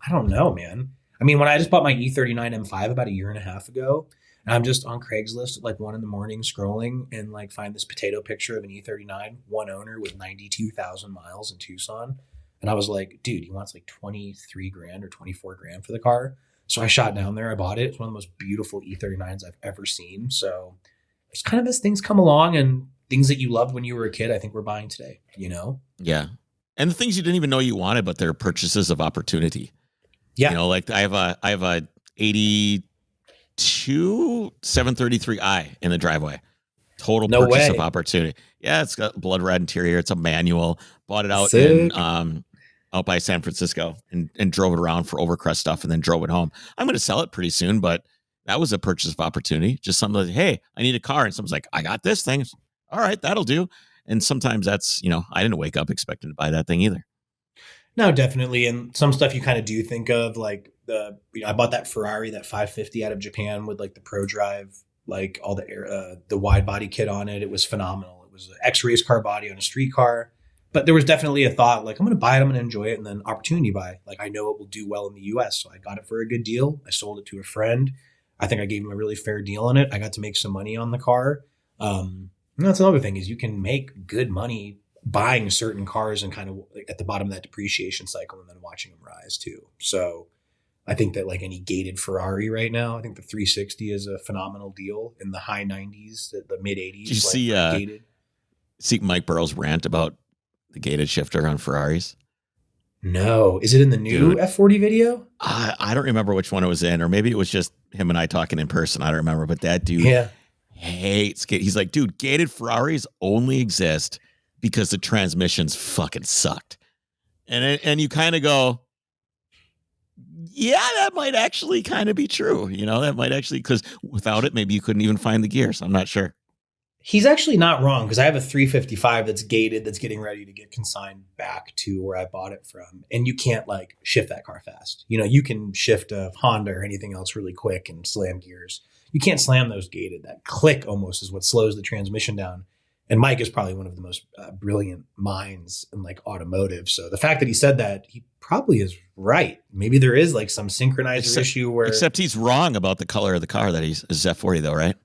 I don't know, man. When I just bought my E39 M5 about a year and a half ago, And I'm just on Craigslist at like 1 a.m. scrolling and like find this potato picture of an E39, one owner with 92,000 miles in Tucson. And I was like, dude, he wants like 23 grand or 24 grand for the car. So I shot down there. I bought it. It's one of the most beautiful E39s I've ever seen. So it's kind of as things come along and things that you loved when you were a kid, I think we're buying today, you know? Yeah. And the things you didn't even know you wanted, but they're purchases of opportunity. Yeah. You know, like I have a 82 733i in the driveway. Total No purchase way. of opportunity. Yeah, it's got blood red interior. It's a manual. Bought it out Sick. in out by San Francisco and drove it around for Overcrest stuff and then drove it home. I'm going to sell it pretty soon, but that was a purchase of opportunity. Just something like, hey, I need a car. And someone's like, I got this thing. All right, that'll do. And sometimes that's, you know, I didn't wake up expecting to buy that thing either. No, definitely. And some stuff you kind of do think of, like I bought that Ferrari, that 550 out of Japan with like the Pro Drive, like all the wide body kit on it. It was phenomenal. It was an X-race car body on a street car. But there was definitely a thought like, I'm going to buy it, I'm going to enjoy it, and then opportunity buy. Like I know it will do well in the US. So I got it for a good deal. I sold it to a friend. I think I gave him a really fair deal on it. I got to make some money on the car. And that's another thing is you can make good money buying certain cars and kind of at the bottom of that depreciation cycle and then watching them rise too. So I think that like any gated Ferrari right now, I think the 360 is a phenomenal deal in the high 90s, the mid 80s. Did you see Mike Burrow's rant about the gated shifter on Ferraris? No. Is it in the new F40 video? I don't remember which one it was in, or maybe it was just him and I talking in person. I don't remember, but that dude hates gated. He's like, dude, gated Ferraris only exist because the transmissions fucking sucked. And you kind of go, yeah, that might actually kind of be true. You know, that might actually, because without it, maybe you couldn't even find the gears. I'm not sure. He's actually not wrong because I have a 355 that's gated that's getting ready to get consigned back to where I bought it from. And you can't like shift that car fast. You know, you can shift a Honda or anything else really quick and slam gears. You can't slam those gated. That click almost is what slows the transmission down. And Mike is probably one of the most brilliant minds in like automotive. So the fact that he said that, he probably is right. Maybe there is like some synchronizer issue where. Except he's wrong about the color of the car that is F40 though, right?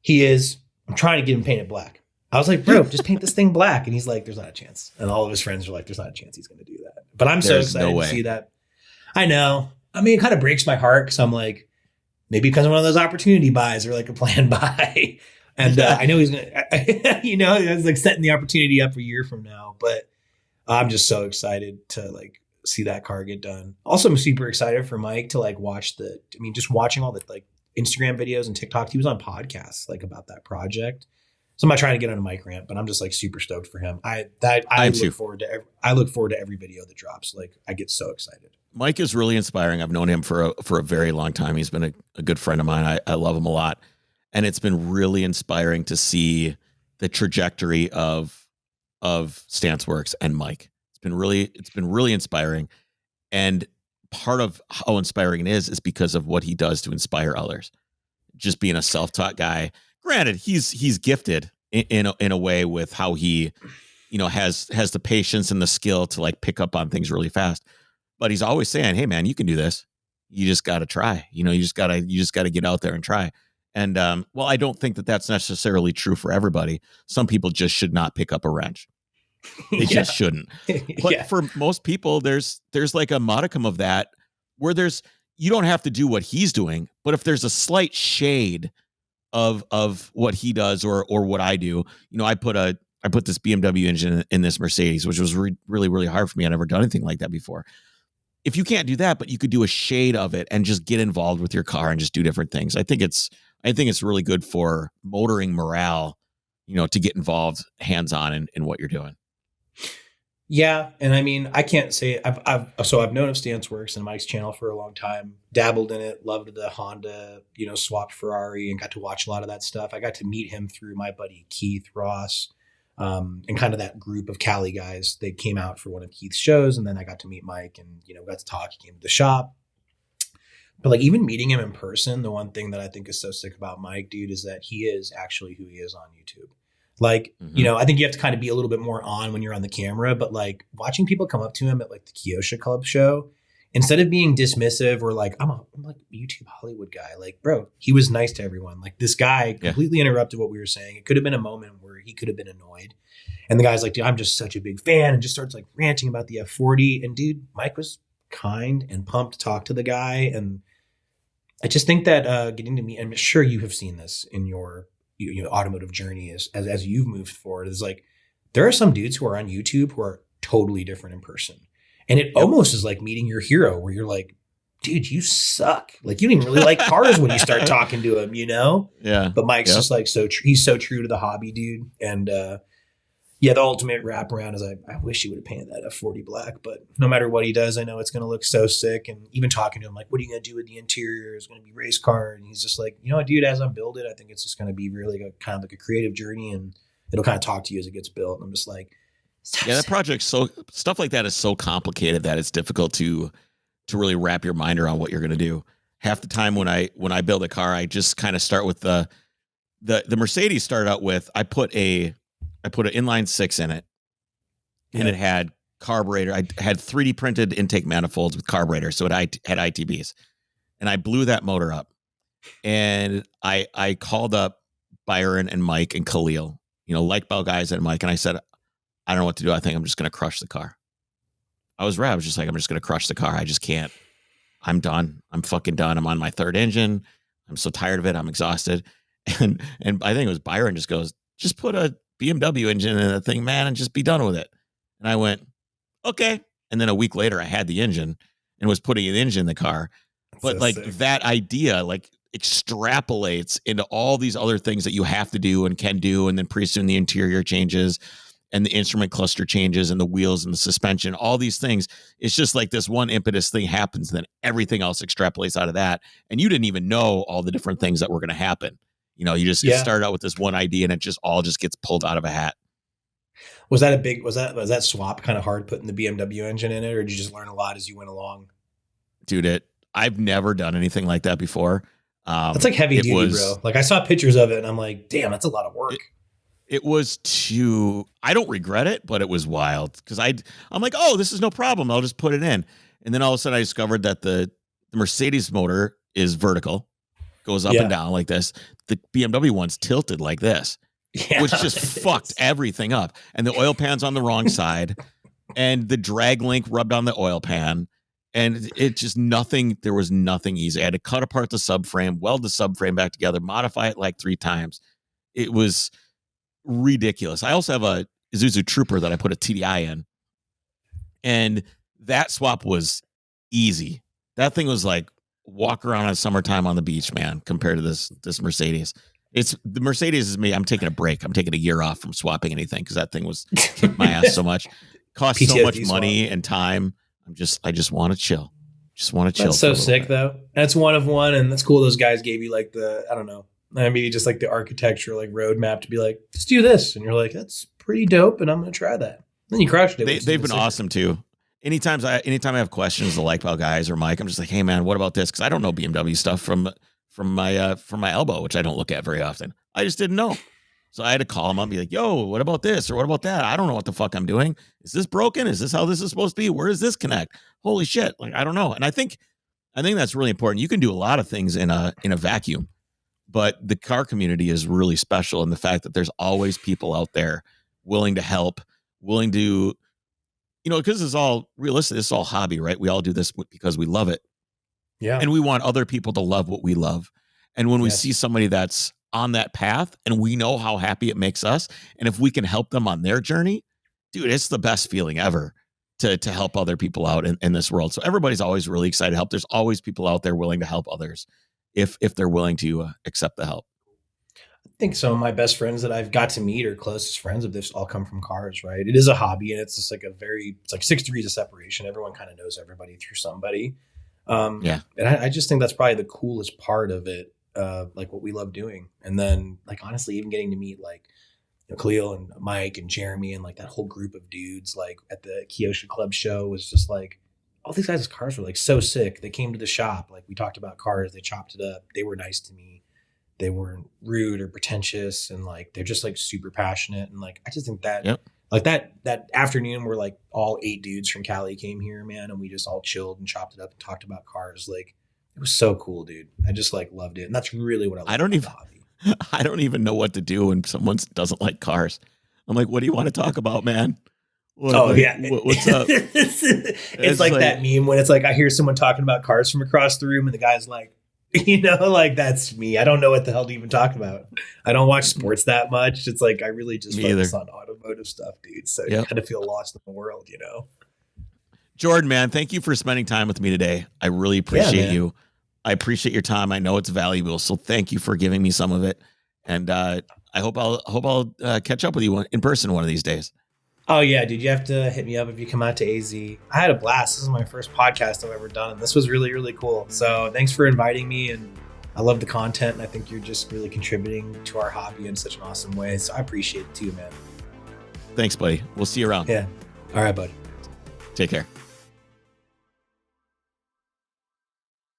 He is. I'm trying to get him painted black. I was like, bro, just paint this thing black. And he's like, there's not a chance. And all of his friends are like, there's not a chance he's going to do that. But I'm so excited to see that. I know. I mean, it kind of breaks my heart because I'm like, maybe because of one of those opportunity buys or like a planned buy. And I know he's going to, you know, it's like setting the opportunity up a year from now. But I'm just so excited to like see that car get done. Also, I'm super excited for Mike to like watch just watching all the like Instagram videos and TikToks. He was on podcasts like about that project. So I'm not trying to get on a mic rant, but I'm just like super stoked for him. I look forward to every video that drops. Like I get so excited. Mike is really inspiring. I've known him for a very long time. He's been a good friend of mine. I love him a lot. And it's been really inspiring to see the trajectory of StanceWorks and Mike. It's been really inspiring. And part of how inspiring it is because of what he does to inspire others. Just being a self-taught guy. Granted, he's gifted in a way with how he, you know, has the patience and the skill to like pick up on things really fast. But he's always saying, "Hey, man, you can do this. You just got to try. You know, you just got to get out there and try." And well, I don't think that that's necessarily true for everybody. Some people just should not pick up a wrench. They just shouldn't. But for most people, there's like a modicum of that where you don't have to do what he's doing, but if there's a slight shade of what he does or what I do, you know, I put this BMW engine in this Mercedes, which was really, really hard for me. I'd never done anything like that before. If you can't do that, but you could do a shade of it and just get involved with your car and just do different things. I think it's really good for motoring morale, you know, to get involved hands-on in what you're doing. Yeah. And I mean, I can't say I've known of StanceWorks and Mike's channel for a long time, dabbled in it, loved the Honda, you know, swapped Ferrari and got to watch a lot of that stuff. I got to meet him through my buddy, Keith Ross, and kind of that group of Cali guys. They came out for one of Keith's shows and then I got to meet Mike and, you know, got to talk. He came to the shop. But like even meeting him in person, the one thing that I think is so sick about Mike, dude, is that he is actually who he is on YouTube. Like, you know, I think you have to kind of be a little bit more on when you're on the camera, but like watching people come up to him at like the Kyosha Club show instead of being dismissive or like, I'm like a YouTube Hollywood guy, like, bro, he was nice to everyone. Like this guy completely interrupted what we were saying. It could have been a moment where he could have been annoyed. And the guy's like, dude, I'm just such a big fan, and just starts like ranting about the F40. And dude, Mike was kind and pumped to talk to the guy. And I just think that getting to meet, I'm sure you have seen this in your automotive journey as you've moved forward, is like, there are some dudes who are on YouTube who are totally different in person. And it almost is like meeting your hero, where you're like, dude, you suck. Like, you didn't really like cars when you start talking to him, you know? Yeah. But Mike's just like, he's so true to the hobby, dude. And the ultimate wraparound is I wish he would have painted that F40 black, but no matter what he does, I know it's going to look so sick. And even talking to him, like, what are you going to do with the interior? It's going to be race car. And he's just like, you know what, dude, as I build it, I think it's just going to be really kind of like a creative journey, and it'll kind of talk to you as it gets built. And I'm just like, that project, stuff like that is so complicated that it's difficult to really wrap your mind around what you're going to do. Half the time when I build a car, I just kind of start with the Mercedes. Started out with, I put an inline six in it, and it had carburetor. I had 3D printed intake manifolds with carburetor, so it had ITBs, and I blew that motor up. And I called up Byron and Mike and Khalil, like Bell guys and Mike, and I said, I don't know what to do. I think I'm just going to crush the car. I was just like, I'm just going to crush the car. I just can't. I'm done. I'm fucking done. I'm on my third engine. I'm so tired of it. I'm exhausted. And I think it was Byron just goes, just put a BMW engine in that thing, man, and just be done with it. And I went, okay. And then a week later, I had the engine and was putting an engine in the car. But so sick. That idea, extrapolates into all these other things that you have to do and can do. And then pretty soon the interior changes, and the instrument cluster changes, and the wheels and the suspension, all these things. It's just like this one impetus thing happens, and then everything else extrapolates out of that. And you didn't even know all the different things that were going to happen. You just started out with this one idea, and it just gets pulled out of a hat. Was that swap kind of hard, putting the BMW engine in it, or did you just learn a lot as you went along? Dude, I've never done anything like that before. That's like heavy duty, bro. Like, I saw pictures of it and I'm like, damn, that's a lot of work. It was I don't regret it, but it was wild because I'm like, oh, this is no problem. I'll just put it in. And then all of a sudden I discovered that the Mercedes motor is vertical, goes up and down like this. The BMW one's tilted like this, which just fucked everything up. And the oil pan's on the wrong side, and the drag link rubbed on the oil pan. And it just there was nothing easy. I had to cut apart the subframe, weld the subframe back together, modify it like 3 times. It was ridiculous. I also have a Isuzu Trooper that I put a TDI in, and that swap was easy. That thing was like walk around in summertime on the beach, man, compared to this Mercedes. The Mercedes is me. I'm taking a break. I'm taking a year off from swapping anything because that thing was kicked my ass so much. Cost PTSD so much money and time. I just want to chill. Just want to chill. That's so sick, though. That's one of one, and that's cool. Those guys gave you like I don't know, maybe just like the architecture, like roadmap to be like, let's do this, and you're like, that's pretty dope, and I'm gonna try that. Then you crushed it. They've been awesome too. Anytime I have questions, the Likewell guys or Mike, I'm just like, hey man, what about this? Because I don't know BMW stuff from my elbow, which I don't look at very often. I just didn't know. So I had to call him up and be like, yo, what about this? Or what about that? I don't know what the fuck I'm doing. Is this broken? Is this how this is supposed to be? Where does this connect? Holy shit. Like, I don't know. And I think that's really important. You can do a lot of things in a vacuum, but the car community is really special in the fact that there's always people out there willing to help, willing to, because it's all realistic. It's all hobby, right? We all do this because we love it. Yeah. And we want other people to love what we love. And when we see somebody that's on that path and we know how happy it makes us, and if we can help them on their journey, dude, it's the best feeling ever to help other people out in this world. So everybody's always really excited to help. There's always people out there willing to help others if they're willing to accept the help. I think some of my best friends that I've got to meet or closest friends of this all come from cars, right? It is a hobby, and it's just like it's like 6 degrees of separation. Everyone kind of knows everybody through somebody. And I just think that's probably the coolest part of it. Like what we love doing. And then like, honestly, even getting to meet like Khalil and Mike and Jeremy and like that whole group of dudes, like at the Kyosha Club show was just like, all these guys' cars were like so sick. They came to the shop. Like we talked about cars, they chopped it up. They were nice to me. They weren't rude or pretentious. And like, they're just like super passionate. And like, I just think that Like that afternoon where like all 8 dudes from Cali came here, man, and we just all chilled and chopped it up and talked about cars. Like it was so cool, dude. I just like loved it. And that's really what I love about the hobby. I don't even know what to do when someone doesn't like cars. I'm like, what do you want to talk about, man? What's up? It's like that meme when it's like I hear someone talking about cars from across the room and the guy's like, like that's me. I don't know what the hell to even talk about. I don't watch sports that much. It's like I really just focus on automotive stuff, dude. So you kind of feel lost in the world, Jordan, man, thank you for spending time with me today. I really appreciate you. I appreciate your time. I know it's valuable, so thank you for giving me some of it. And I hope I'll catch up with you in person one of these days. Oh yeah, dude, you have to hit me up if you come out to AZ. I had a blast. This is my first podcast I've ever done, and this was really, really cool. So thanks for inviting me, and I love the content, and I think you're just really contributing to our hobby in such an awesome way. So I appreciate it too, man. Thanks, buddy. We'll see you around. Yeah. All right, buddy. Take care.